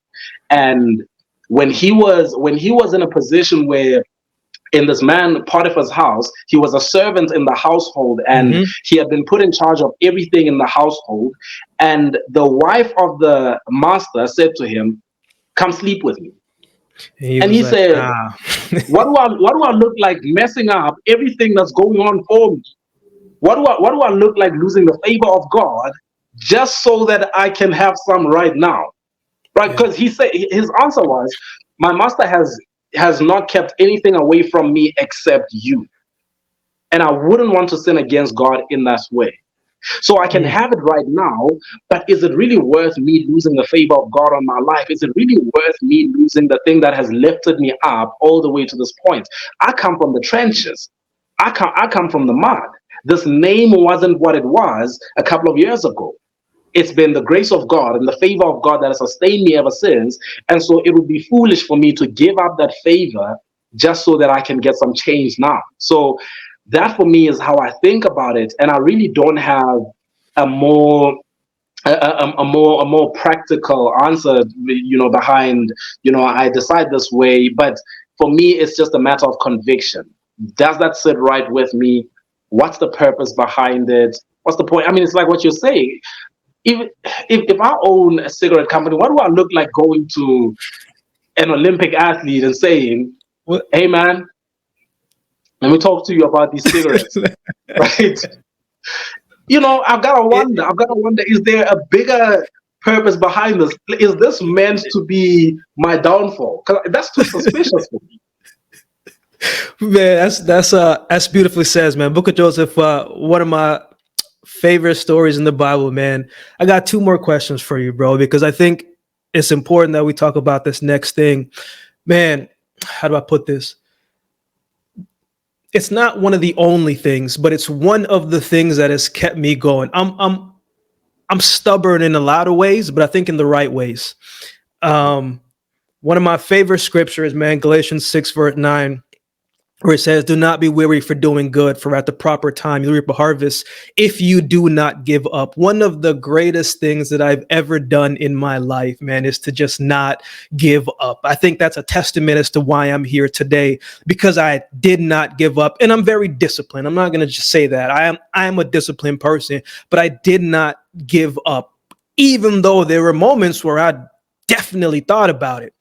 And when he was in a position where in this man Potiphar's house, he was a servant in the household, and Mm-hmm. he had been put in charge of everything in the household. And the wife of the master said to him, "Come sleep with me." And he And was he like, said, nah. what do I look like messing up everything that's going on for me? What do I look like losing the favor of God just so that I can have some right now? Right? Yeah. Because he said his answer was, "My master has not kept anything away from me except you. And I wouldn't want to sin against God in that way. So I can Mm. have it right now, but is it really worth me losing the favor of God on my life? Is it really worth me losing the thing that has lifted me up all the way to this point? I come from the trenches. I come from the mud. This name wasn't what it was a couple of years ago. It's been the grace of God and the favor of God that has sustained me ever since. And so it would be foolish for me to give up that favor just so that I can get some change now. So that for me is how I think about it. And I really don't have a more a more practical answer, behind, I decide this way. But for me, it's just a matter of conviction. Does that sit right with me? What's the purpose behind it? What's the point? I mean, it's like what you're saying. If I own a cigarette company, what do I look like going to an Olympic athlete and saying, What? "Hey man, let me talk to you about these cigarettes," right? I've got to wonder, is there a bigger purpose behind this? Is this meant to be my downfall? 'Cause that's too suspicious for me. Man, that's beautifully says, man. Book of Joseph, one of my favorite stories in the Bible, man. I got two more questions for you, bro, because I think it's important that we talk about this next thing. Man, how do I put this? It's not one of the only things, but it's one of the things that has kept me going. I'm stubborn in a lot of ways, but I think in the right ways. One of my favorite scriptures, man, Galatians 6, verse 9, where it says, "Do not be weary for doing good, for at the proper time you reap a harvest if you do not give up." One of the greatest things that I've ever done in my life, man, is to just not give up. I think that's a testament as to why I'm here today, because I did not give up. And I'm very disciplined. I'm not going to just say that. I am a disciplined person, but I did not give up, even though there were moments where I definitely thought about it.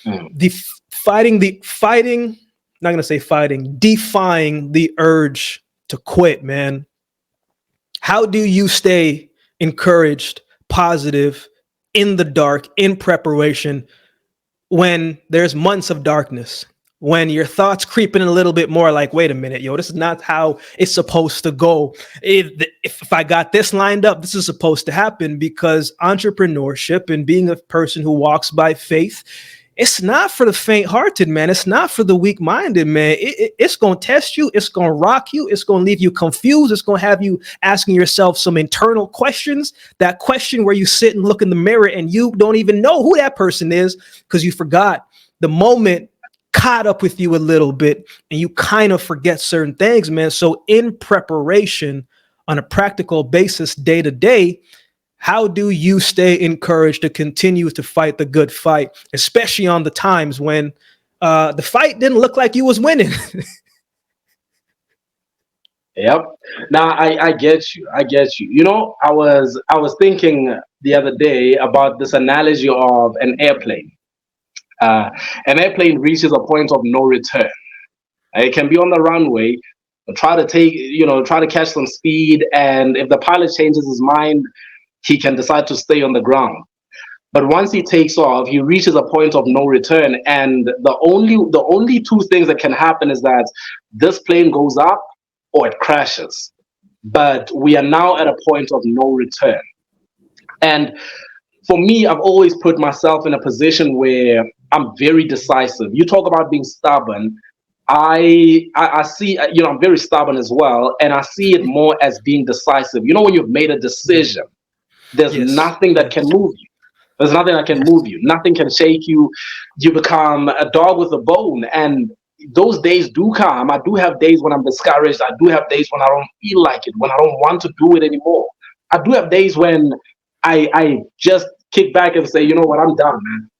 The fighting, not gonna say fighting, defying the urge to quit, man. How do you stay encouraged, positive, in the dark, in preparation, when there's months of darkness? When your thoughts creeping a little bit more like, wait a minute, yo, this is not how it's supposed to go. If I got this lined up, this is supposed to happen. Because entrepreneurship and being a person who walks by faith, it's not for the faint-hearted, man. It's not for the weak-minded, man. It's going to test you. It's going to rock you. It's going to leave you confused. It's going to have you asking yourself some internal questions. That question where you sit and look in the mirror and you don't even know who that person is because you forgot. The moment caught up with you a little bit and you kind of forget certain things, man. So in preparation on a practical basis, day to day, how do you stay encouraged to continue to fight the good fight, especially on the times when the fight didn't look like you was winning? Yep. Now I get you. I get you. I was thinking the other day about this analogy of an airplane. An airplane reaches a point of no return. It can be on the runway, try to catch some speed, and if the pilot changes his mind, he can decide to stay on the ground. But once he takes off, he reaches a point of no return, and the only two things that can happen is that this plane goes up or it crashes. But we are now at a point of no return. And for me, I've always put myself in a position where I'm very decisive. You talk about being stubborn. I see, I'm very stubborn as well, and I see it more as being decisive. When you've made a decision, there's Yes. nothing that can move you. There's nothing that can move you. Nothing can shake you. You become a dog with a bone. And those days do come. I do have days when I'm discouraged. I do have days when I don't feel like it, when I don't want to do it anymore. I do have days when I just kick back and say, you know what, I'm done, man.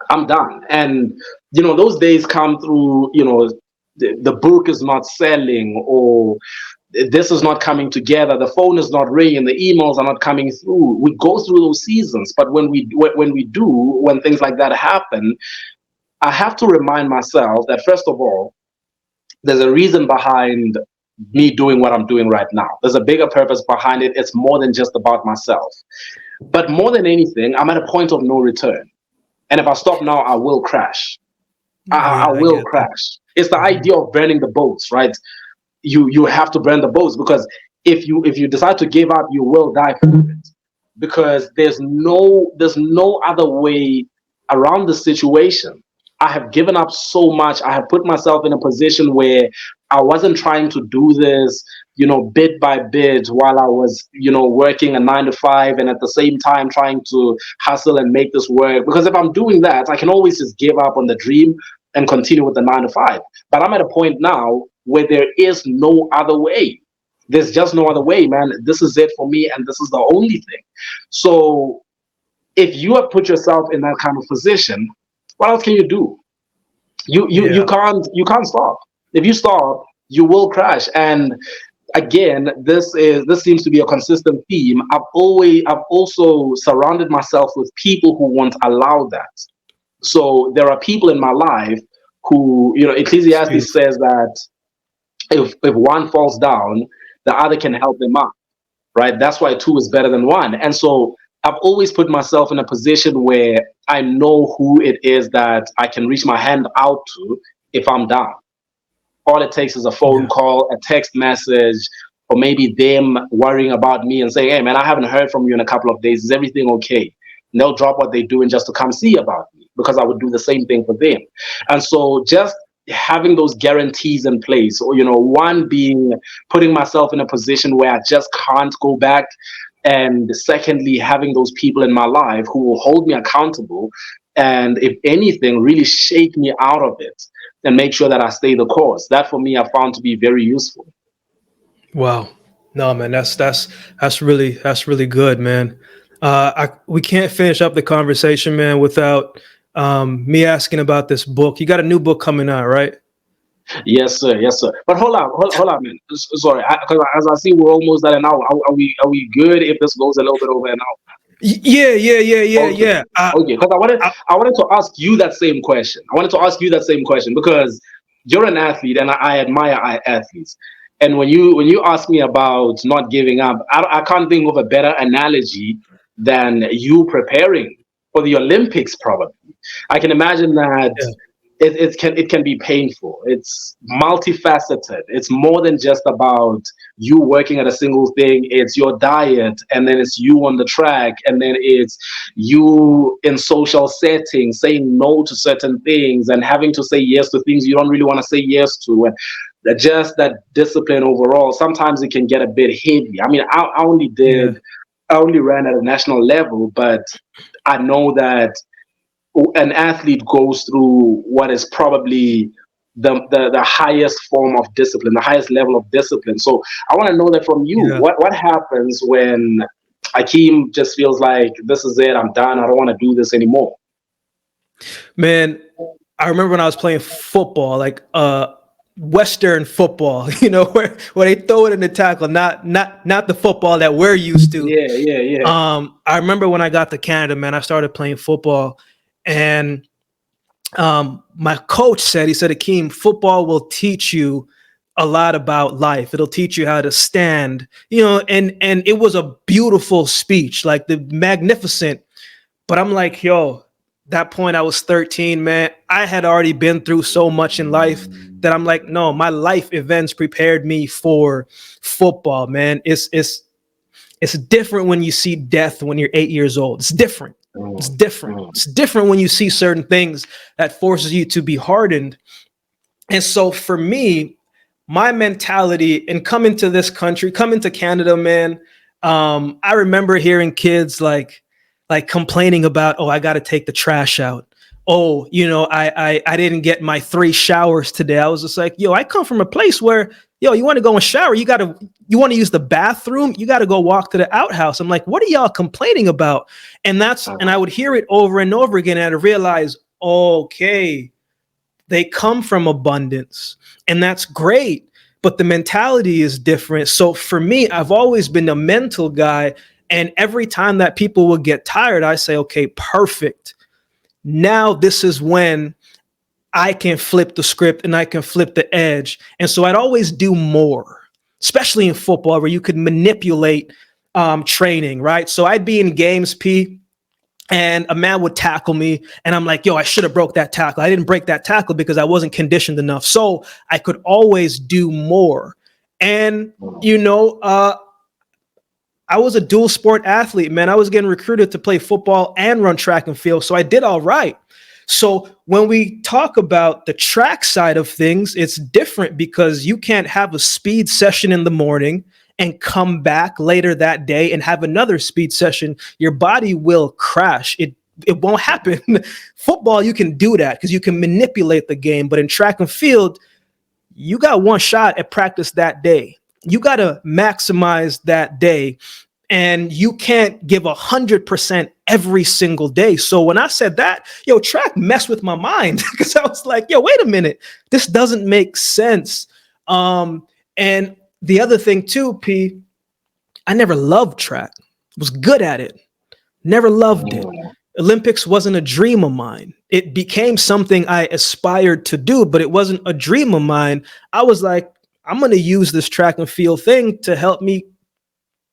I'm done. And, those days come through, the book is not selling, or this is not coming together, the phone is not ringing, the emails are not coming through. We go through those seasons, but when when things like that happen, I have to remind myself that, first of all, there's a reason behind me doing what I'm doing right now. There's a bigger purpose behind it. It's more than just about myself. But more than anything, I'm at a point of no return. And if I stop now, I will crash. I will crash. It's the idea of burning the boats, right? You have to burn the boats, because if you decide to give up, you will die for it. Because there's no other way around the situation. I have given up so much. I have put myself in a position where I wasn't trying to do this, bit by bit, while I was, working a 9 to 5, and at the same time trying to hustle and make this work. Because if I'm doing that, I can always just give up on the dream and continue with the 9 to 5. But I'm at a point now where there is no other way. There's just no other way, man. This is it for me, and this is the only thing. So if you have put yourself in that kind of position, what else can you do? You can't stop. If you stop, you will crash. And again, this seems to be a consistent theme. I've also surrounded myself with people who won't allow that. So there are people in my life who, Ecclesiastes says that if one falls down, the other can help them up, right? That's why two is better than one. And so I've always put myself in a position where I know who it is that I can reach my hand out to if I'm down. All it takes is a phone call, a text message, or maybe them worrying about me and saying, hey, man, I haven't heard from you in a couple of days. Is everything okay? And they'll drop what they're doing just to come see about me, because I would do the same thing for them. And so just having those guarantees in place, or, one being putting myself in a position where I just can't go back. And secondly, having those people in my life who will hold me accountable, and if anything, really shake me out of it and make sure that I stay the course. That for me, I found to be very useful. Wow. No, man, that's really good, man. We can't finish up the conversation, man, without me asking about this book. You got a new book coming out, right? Yes, sir. Yes, sir. But hold on, man. Sorry, because as I see, we're almost at an hour. Are we good if this goes a little bit over an hour? Yeah. Okay, because I wanted to ask you that same question. Because you're an athlete, and I admire athletes. And when you ask me about not giving up, I can't think of a better analogy than you preparing for the Olympics. Probably, I can imagine that. Yeah. It can be painful. It's multifaceted. It's more than just about you working at a single thing. It's your diet, and then it's you on the track, and then it's you in social settings saying no to certain things and having to say yes to things you don't really want to say yes to. And just that discipline overall, sometimes it can get a bit heavy. I mean, I only ran at a national level, but I know that an athlete goes through what is probably the highest form of discipline, the highest level of discipline. So I want to know that from you. What happens when Akeem just feels like, this is it, I'm done, I don't want to do this anymore? Man, I remember when I was playing football, like Western football, where they throw it in the tackle, not the football that we're used to. Yeah. I remember when I got to Canada, man, I started playing football. And my coach said, Akeem, football will teach you a lot about life. It'll teach you how to stand, and it was a beautiful speech, like the magnificent. But I'm like, that point I was 13, man. I had already been through so much in life that I'm like, no, my life events prepared me for football, man. It's different when you see death when you're 8 years old. It's different. It's different when you see certain things that forces you to be hardened. And so for me, my mentality and coming to Canada, man, I remember hearing kids like complaining about, I got to take the trash out. oh, I didn't get my 3 showers today. I was just like, yo, I come from a place where, yo, you want to go and shower, you want to use the bathroom, you got to go walk to the outhouse. I'm like, what are y'all complaining about? And I would hear it over and over again, and I'd realize, okay, they come from abundance, and that's great, but the mentality is different. So for me, I've always been a mental guy, and every time that people would get tired, I say, okay, perfect. Now this is when I can flip the script and I can flip the edge. And so I'd always do more, especially in football where you could manipulate training, right? So I'd be in games, P, and a man would tackle me, and I'm like, yo, I should have broke that tackle. I didn't break that tackle because I wasn't conditioned enough. So I could always do more. And, I was a dual sport athlete, man. I was getting recruited to play football and run track and field. So I did all right. So when we talk about the track side of things, it's different because you can't have a speed session in the morning and come back later that day and have another speed session. Your body will crash. It won't happen. Football, you can do that because you can manipulate the game. But in track and field, you got one shot at practice that day. You got to maximize that day, and you can't give 100% every single day. So when I said that, yo, track messed with my mind because I was like, yo, wait a minute, this doesn't make sense. And the other thing too, P, I never loved track. Was good at it. Never loved it. Olympics wasn't a dream of mine. It became something I aspired to do, but it wasn't a dream of mine. I was like, I'm going to use this track and field thing to help me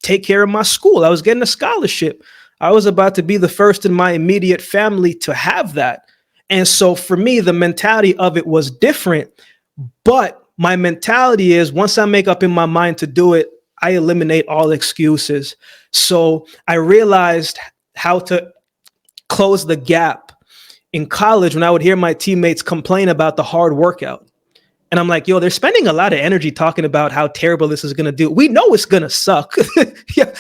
take care of my school. I was getting a scholarship. I was about to be the first in my immediate family to have that. And so for me, the mentality of it was different. But my mentality is once I make up in my mind to do it, I eliminate all excuses. So I realized how to close the gap in college when I would hear my teammates complain about the hard workout. And I'm like, yo, they're spending a lot of energy talking about how terrible this is going to do. We know it's going to suck.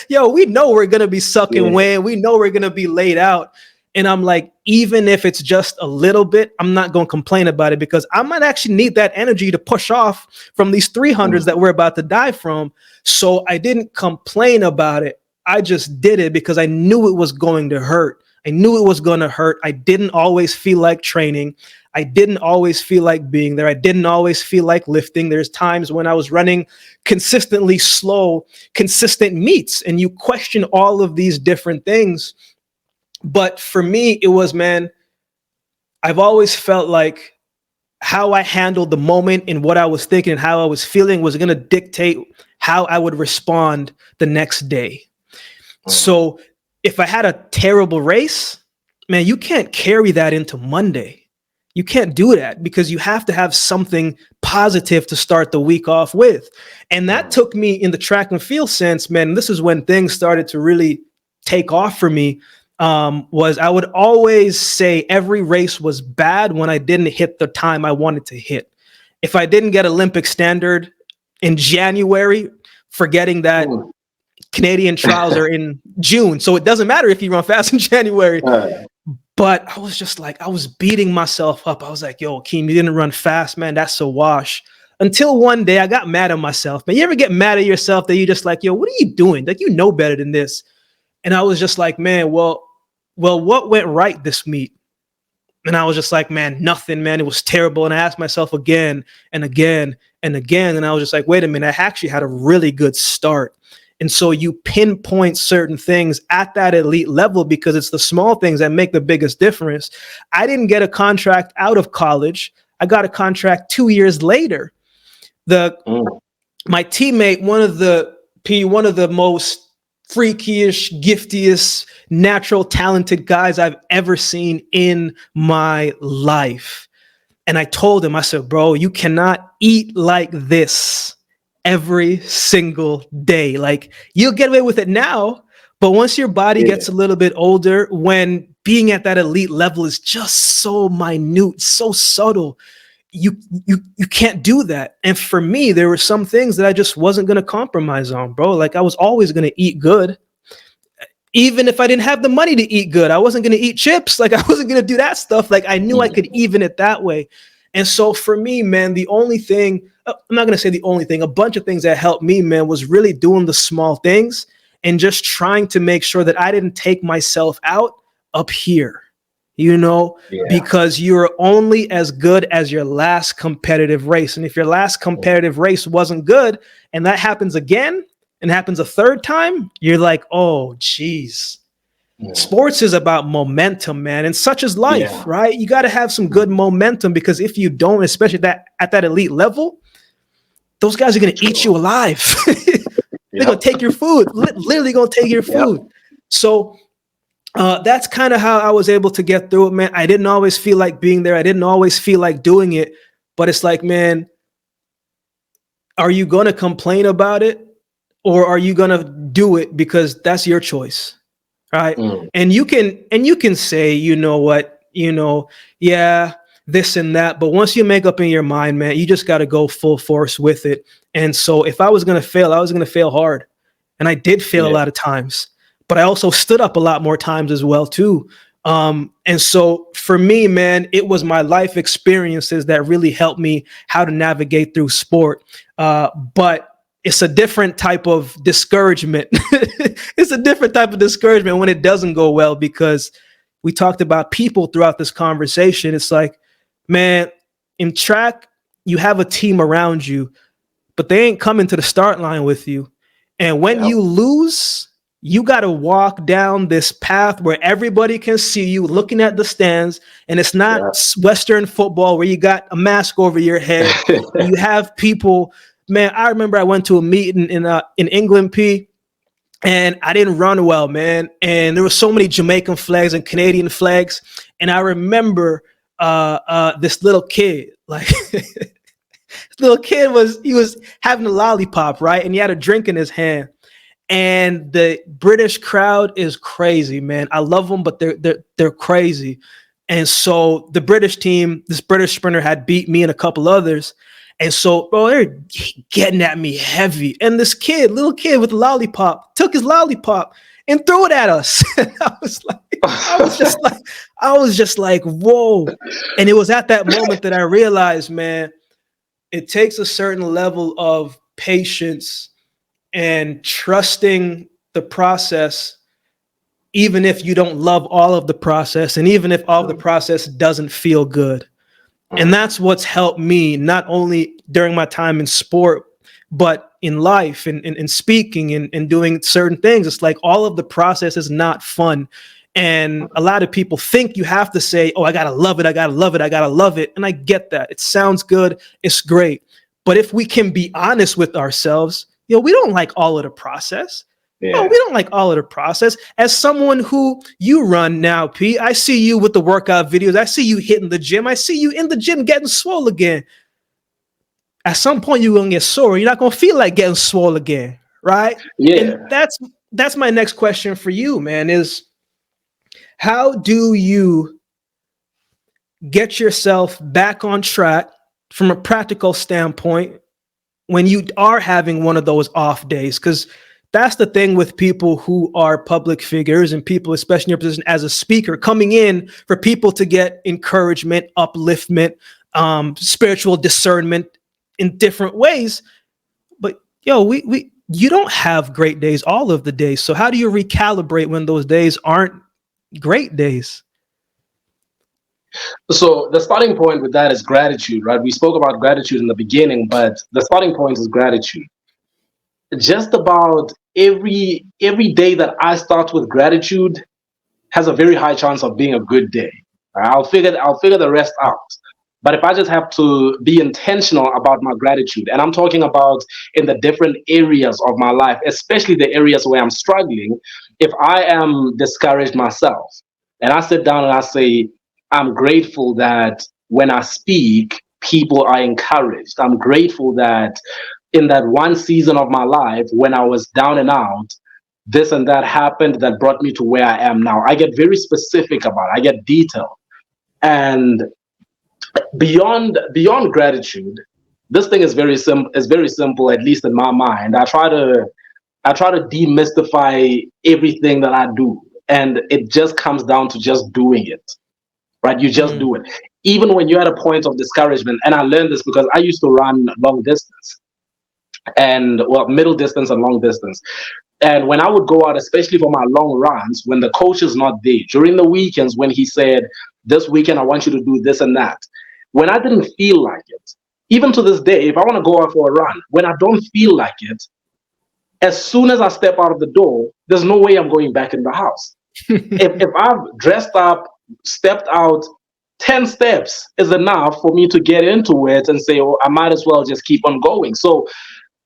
Yo, we know we're going to be sucking wind. We know we're going to be laid out. And I'm like, even if it's just a little bit, I'm not going to complain about it because I might actually need that energy to push off from these 300s that we're about to die from. So I didn't complain about it. I just did it because I knew it was going to hurt. I knew it was going to hurt. I didn't always feel like training. I didn't always feel like being there. I didn't always feel like lifting. There's times when I was running consistently slow, consistent meets, and you question all of these different things. But for me, it was, man, I've always felt like how I handled the moment and what I was thinking and how I was feeling was going to dictate how I would respond the next day. So if I had a terrible race, man, you can't carry that into Monday. You can't do that because you have to have something positive to start the week off with. And that took me in the track and field sense, man. This is when things started to really take off for me. Was I would always say every race was bad when I didn't hit the time I wanted to hit. If I didn't get Olympic standard in January, forgetting that Canadian trials are in June. So it doesn't matter if you run fast in January. But I was just like, I was beating myself up. I was like, yo, Akeem, you didn't run fast, man. That's a wash. Until one day I got mad at myself. Man, you ever get mad at yourself that you just like, yo, what are you doing? Like, you know better than this. And I was just like, man, well, what went right this meet? And I was just like, man, nothing, man. It was terrible. And I asked myself again and again and again. And I was just like, wait a minute, I actually had a really good start. And so you pinpoint certain things at that elite level because it's the small things that make the biggest difference. I didn't get a contract out of college. I got a contract 2 years later. My teammate, one of the most freakish, giftiest, natural, talented guys I've ever seen in my life. And I told him, I said, bro, you cannot eat like this every single day. Like, you'll get away with it now, but once your body gets a little bit older, when being at that elite level is just so minute, so subtle, you can't do that. And for me, there were some things that I just wasn't going to compromise on, bro. Like, I was always going to eat good. even if I didn't have the money to eat good, I wasn't going to eat chips. Like I wasn't going to do that stuff. Like I knew I could even it that way. And so for me, man, the only thing, I'm not going to say the only thing, a bunch of things that helped me, man, was really doing the small things and just trying to make sure that I didn't take myself out up here, because you're only as good as your last competitive race. And if your last competitive race wasn't good and that happens again and happens a third time, you're like, oh, geez. Yeah. Sports is about momentum, man. And such is life, right? You got to have some good momentum, because if you don't, especially at that elite level, those guys are going to eat you alive. They're going to take your food, literally going to take your food. So that's kind of how I was able to get through it, man. I didn't always feel like being there. I didn't always feel like doing it, but it's like, man, are you going to complain about it, or are you going to do it? Because that's your choice. Right. And you can say, you know what, this and that. But once you make up in your mind, man, you just got to go full force with it. And so if I was going to fail, I was going to fail hard. And I did fail a lot of times, but I also stood up a lot more times as well, too. And so for me, man, it was my life experiences that really helped me how to navigate through sport. But it's a different type of discouragement. It's a different type of discouragement when it doesn't go well, because we talked about people throughout this conversation. It's like, man, in track, you have a team around you, but they ain't coming to the start line with you. And when you lose, you got to walk down this path where everybody can see you looking at the stands. And it's not Western football where you got a mask over your head. You have people. Man, I remember I went to a meeting in England, P, and I didn't run well, man. And there were so many Jamaican flags and Canadian flags. And I remember this little kid, like this little kid was having a lollipop, right? And he had a drink in his hand. And the British crowd is crazy, man. I love them, but they're crazy. And so the British team, this British sprinter had beat me and a couple others. And so, bro, they're getting at me heavy. And this little kid with a lollipop, took his lollipop and threw it at us. I was just like, whoa. And it was at that moment that I realized, man, it takes a certain level of patience and trusting the process, even if you don't love all of the process, and even if all of the process doesn't feel good. And that's what's helped me, not only during my time in sport, but in life and in speaking and doing certain things. It's like all of the process is not fun. And a lot of people think you have to say, oh, I got to love it. I got to love it. I got to love it. And I get that. It sounds good. It's great. But if we can be honest with ourselves, we don't like all of the process. No, we don't like all of the process. As someone who you run now, P, I see you with the workout videos. I see you hitting the gym. I see you in the gym getting swole again. At some point, you're going to get sore. You're not going to feel like getting swole again, right? Yeah. And that's my next question for you, man, is how do you get yourself back on track from a practical standpoint when you are having one of those off days? Because that's the thing with people who are public figures and people, especially in your position as a speaker, coming in for people to get encouragement, upliftment, spiritual discernment in different ways. But you don't have great days all of the days. So how do you recalibrate when those days aren't great days? So the starting point with that is gratitude, right? We spoke about gratitude in the beginning, but the starting point is gratitude. Just about every day that I start with gratitude has a very high chance of being a good day. I'll figure the rest out. But if I just have to be intentional about my gratitude, and I'm talking about in the different areas of my life, especially the areas where I'm struggling, if I am discouraged myself and I sit down and I say, I'm grateful that when I speak, people are encouraged. I'm grateful that in that one season of my life when I was down and out, this and that happened that brought me to where I am now. I get very specific about it. I get detailed. And beyond gratitude, this thing is very simple, at least in my mind. I try I try to demystify everything that I do. And it just comes down to just doing it, right? You just do it. Even when you're at a point of discouragement, and I learned this because I used to run long distance and, well, middle distance and long distance. And when I would go out, especially for my long runs, when the coach is not there, during the weekends, when he said, this weekend, I want you to do this and that, when I didn't feel like it, even to this day, if I want to go out for a run, when I don't feel like it, as soon as I step out of the door, there's no way I'm going back in the house. If I've dressed up, stepped out, 10 steps is enough for me to get into it and say, oh, I might as well just keep on going. So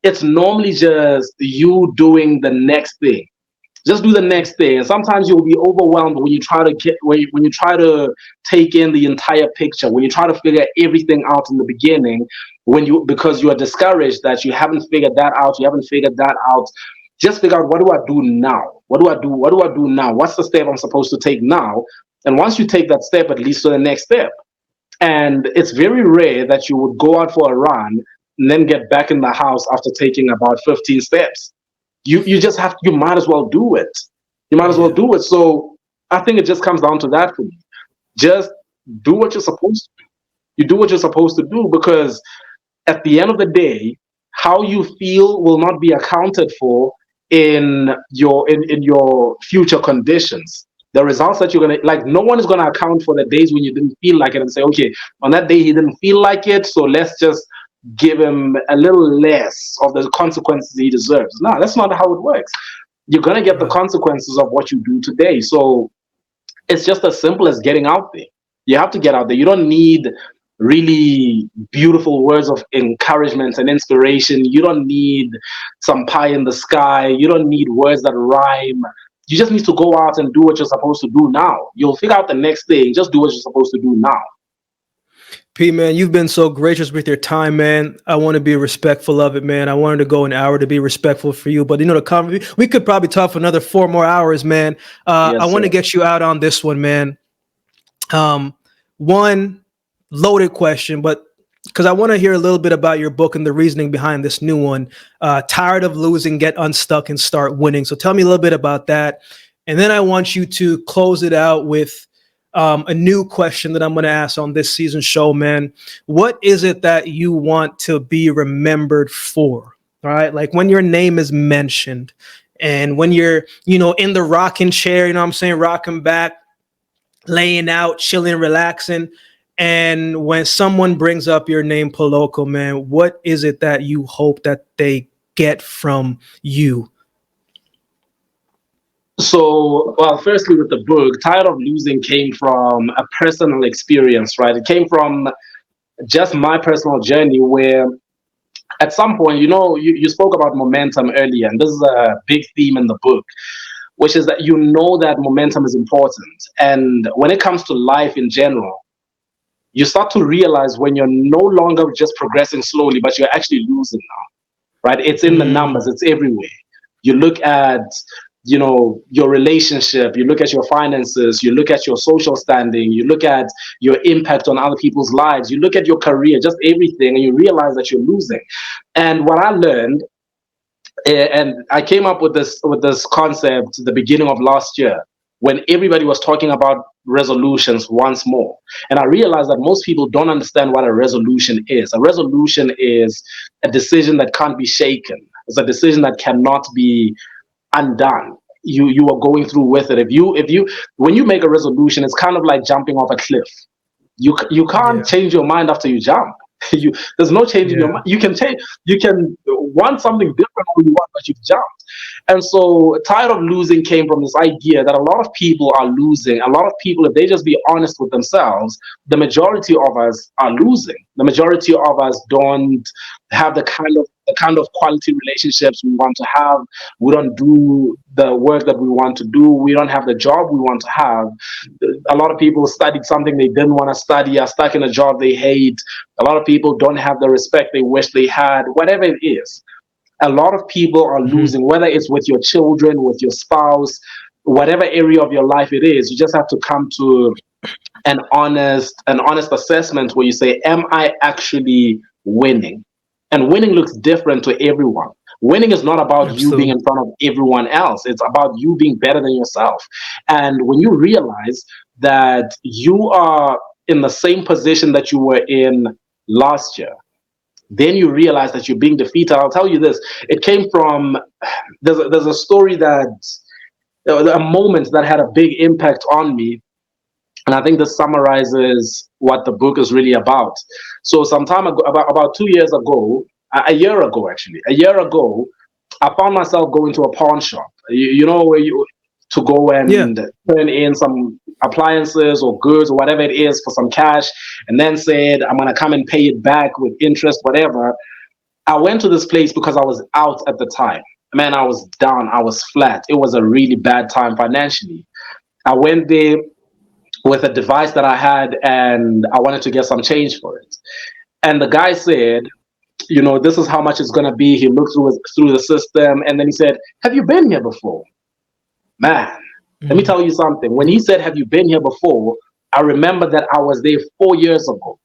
it's normally just you doing the next thing. Just do the next thing. And sometimes you'll be overwhelmed when you try to when you try to take in the entire picture, when you try to figure everything out in the beginning, because you are discouraged that you haven't figured that out, you haven't figured that out. Just figure out, what do I do now? What do I do? What do I do now? What's the step I'm supposed to take now? And once you take that step, it leads to the next step. And it's very rare that you would go out for a run and then get back in the house after taking about 15 steps. You just have, you might as well do it. You might as well do it. So I think it just comes down to that for me. Just do what you're supposed to do. You do what you're supposed to do, because at the end of the day, how you feel will not be accounted for in your future conditions. The results that you're gonna, like, no one is gonna account for the days when you didn't feel like it and say, okay, on that day he didn't feel like it, so let's just give him a little less of the consequences he deserves. No, that's not how it works. You're gonna get the consequences of what you do today. So it's just as simple as getting out there. You have to get out there. You don't need really beautiful words of encouragement and inspiration. You don't need some pie in the sky. You don't need words that rhyme. You just need to go out and do what you're supposed to do now. You'll figure out the next thing. Just do what you're supposed to do now. P, man, you've been so gracious with your time, man. I want to be respectful of it, man. I wanted to go an hour to be respectful for you, but we could probably talk for another 4 more hours, man. I want to get you out on this one, man. One loaded question, but because I want to hear a little bit about your book and the reasoning behind this new one. Tired of losing, get unstuck and start winning. So tell me a little bit about that. And then I want you to close it out with a new question that I'm going to ask on this season show, man. What is it that you want to be remembered for? All right. Like when your name is mentioned and when you're, in the rocking chair, rocking back, laying out, chilling, relaxing. And when someone brings up your name, Poloko, man, what is it that you hope that they get from you? So, well, firstly, with the book, Tired of Losing came from a personal experience, right? It came from just my personal journey where at some point, you spoke about momentum earlier, and this is a big theme in the book, which is that that momentum is important. And when it comes to life in general, you start to realize when you're no longer just progressing slowly, but you're actually losing now, right? It's in the numbers, it's everywhere. You look at, your relationship, you look at your finances, you look at your social standing, you look at your impact on other people's lives, you look at your career, just everything, and you realize that you're losing. And what I learned, and I came up with this concept at the beginning of last year, when everybody was talking about resolutions once more. And I realized that most people don't understand what a resolution is. A resolution is a decision that can't be shaken. It's a decision that cannot be undone. You are going through with it. When you make a resolution, it's kind of like jumping off a cliff. You can't change your mind after you jump. There's no change in your mind. You can want something different when you want, but you've jumped. And so Tired of Losing came from this idea that a lot of people are losing. A lot of people, if they just be honest with themselves, the majority of us are losing. The majority of us don't have the kind of quality relationships we want to have. We don't do the work that we want to do. We don't have the job we want to have. A lot of people studied something they didn't want to study, are stuck in a job they hate. A lot of people don't have the respect they wish they had, whatever it is. A lot of people are losing, whether it's with your children, with your spouse, whatever area of your life it is. You just have to come to an honest assessment where you say, am I actually winning? And winning looks different to everyone. Winning is not about you being Absolutely. in front of everyone else. It's about you being better than yourself. And when you realize that you are in the same position that you were in last year, then you realize that you're being defeated. I'll tell you this. It came from, there's a story that, a moment that had a big impact on me. And I think this summarizes what the book is really about. So some time ago, about 2 years ago, a year ago actually, a year ago, I found myself going to a pawn shop. You know where you to go Yeah. and turn in some appliances or goods or whatever it is for some cash, and then said I'm gonna come and pay it back with interest, whatever. I went to this place because I was out at the time. Man, I was down. I was flat. It was a really bad time financially. I went there with a device that I had, and I wanted to get some change for it. And the guy said, this is how much it's gonna be. He looked through the system, and then he said, "Have you been here before?" Man, let me Mm. tell you something. When he said, "Have you been here before?" I remember that I was there 4 years ago.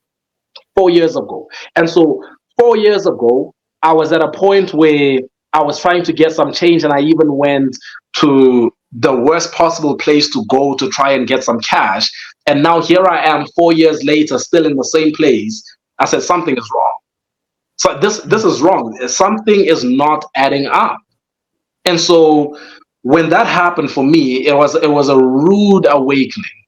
4 years ago. And so 4 years ago, I was at a point where I was trying to get some change, and I even went to the worst possible place to go to try and get some cash. And now here I am 4 years later, still in the same place. I said, something is wrong. So this is wrong. Something is not adding up. And so when that happened for me, it was a rude awakening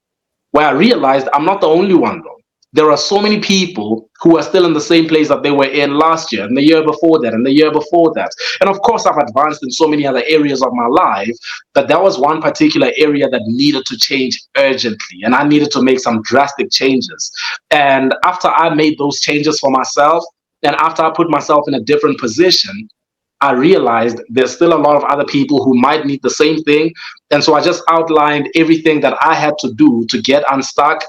where I realized I'm not the only one though. There are so many people who are still in the same place that they were in last year and the year before that and the year before that. And of course, I've advanced in so many other areas of my life, but that was one particular area that needed to change urgently. And I needed to make some drastic changes. And after I made those changes for myself, and after I put myself in a different position, I realized there's still a lot of other people who might need the same thing. And so I just outlined everything that I had to do to get unstuck.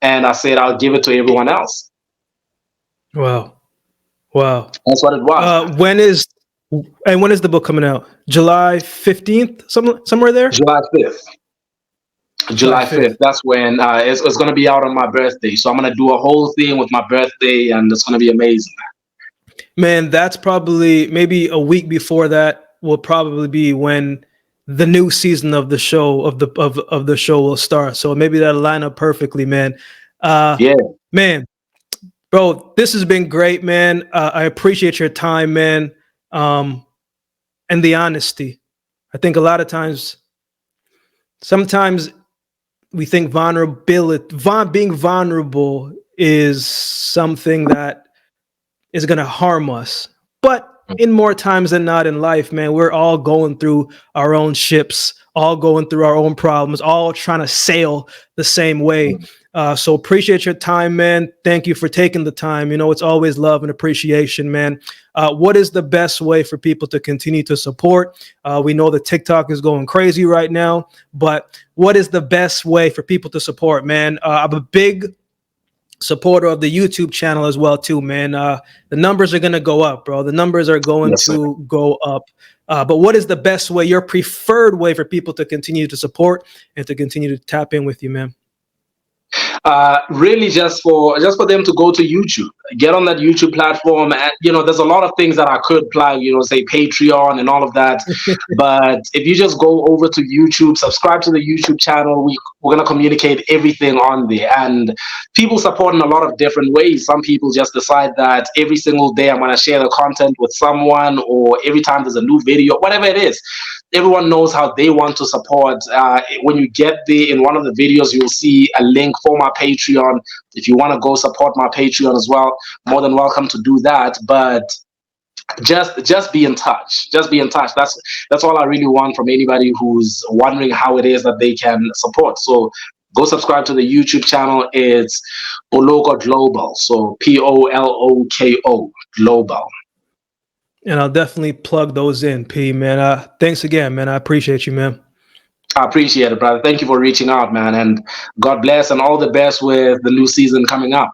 And I said, I'll give it to everyone else. Wow. Wow. That's what it was. When is the book coming out? July 15th, somewhere there? July 5th. July July 5th. 5th. That's when it's going to be out on my birthday. So I'm going to do a whole thing with my birthday, and it's going to be amazing. Man, that's probably maybe a week before that will probably be when the new season of the show of the show will start. So maybe that'll line up perfectly, man. Yeah. Man, bro, this has been great, man. I appreciate your time, man, and the honesty. I think a lot of times, sometimes we think being vulnerable is something that is going to harm us. But in more times than not in life, man, we're all going through our own ships, all going through our own problems, all trying to sail the same way. So appreciate your time, man. Thank you for taking the time. It's always love and appreciation, man. What is the best way for people to continue to support? We know that TikTok is going crazy right now, but what is the best way for people to support, man? I'm a big supporter of the YouTube channel as well too, man. The numbers are going to go up, bro. The numbers are going to go up. But what is the best way, your preferred way for people to continue to support and to continue to tap in with you, man? Really just for them to go to YouTube, get on that YouTube platform. And there's a lot of things that I could plug, say Patreon and all of that. But if you just go over to YouTube, subscribe to the YouTube channel, we're going to communicate everything on there. And people support in a lot of different ways. Some people just decide that every single day I'm going to share the content with someone, or every time there's a new video, whatever it is. Everyone knows how they want to support. When you get there, in one of the videos, you'll see a link for my Patreon. If you want to go support my Patreon as well, more than welcome to do that. But just be in touch. Just be in touch. That's all I really want from anybody who's wondering how it is that they can support. So go subscribe to the YouTube channel. It's Poloko Global. So Poloko Global. And I'll definitely plug those in, P, man. Thanks again, man. I appreciate you, man. I appreciate it, brother. Thank you for reaching out, man. And God bless and all the best with the new season coming up.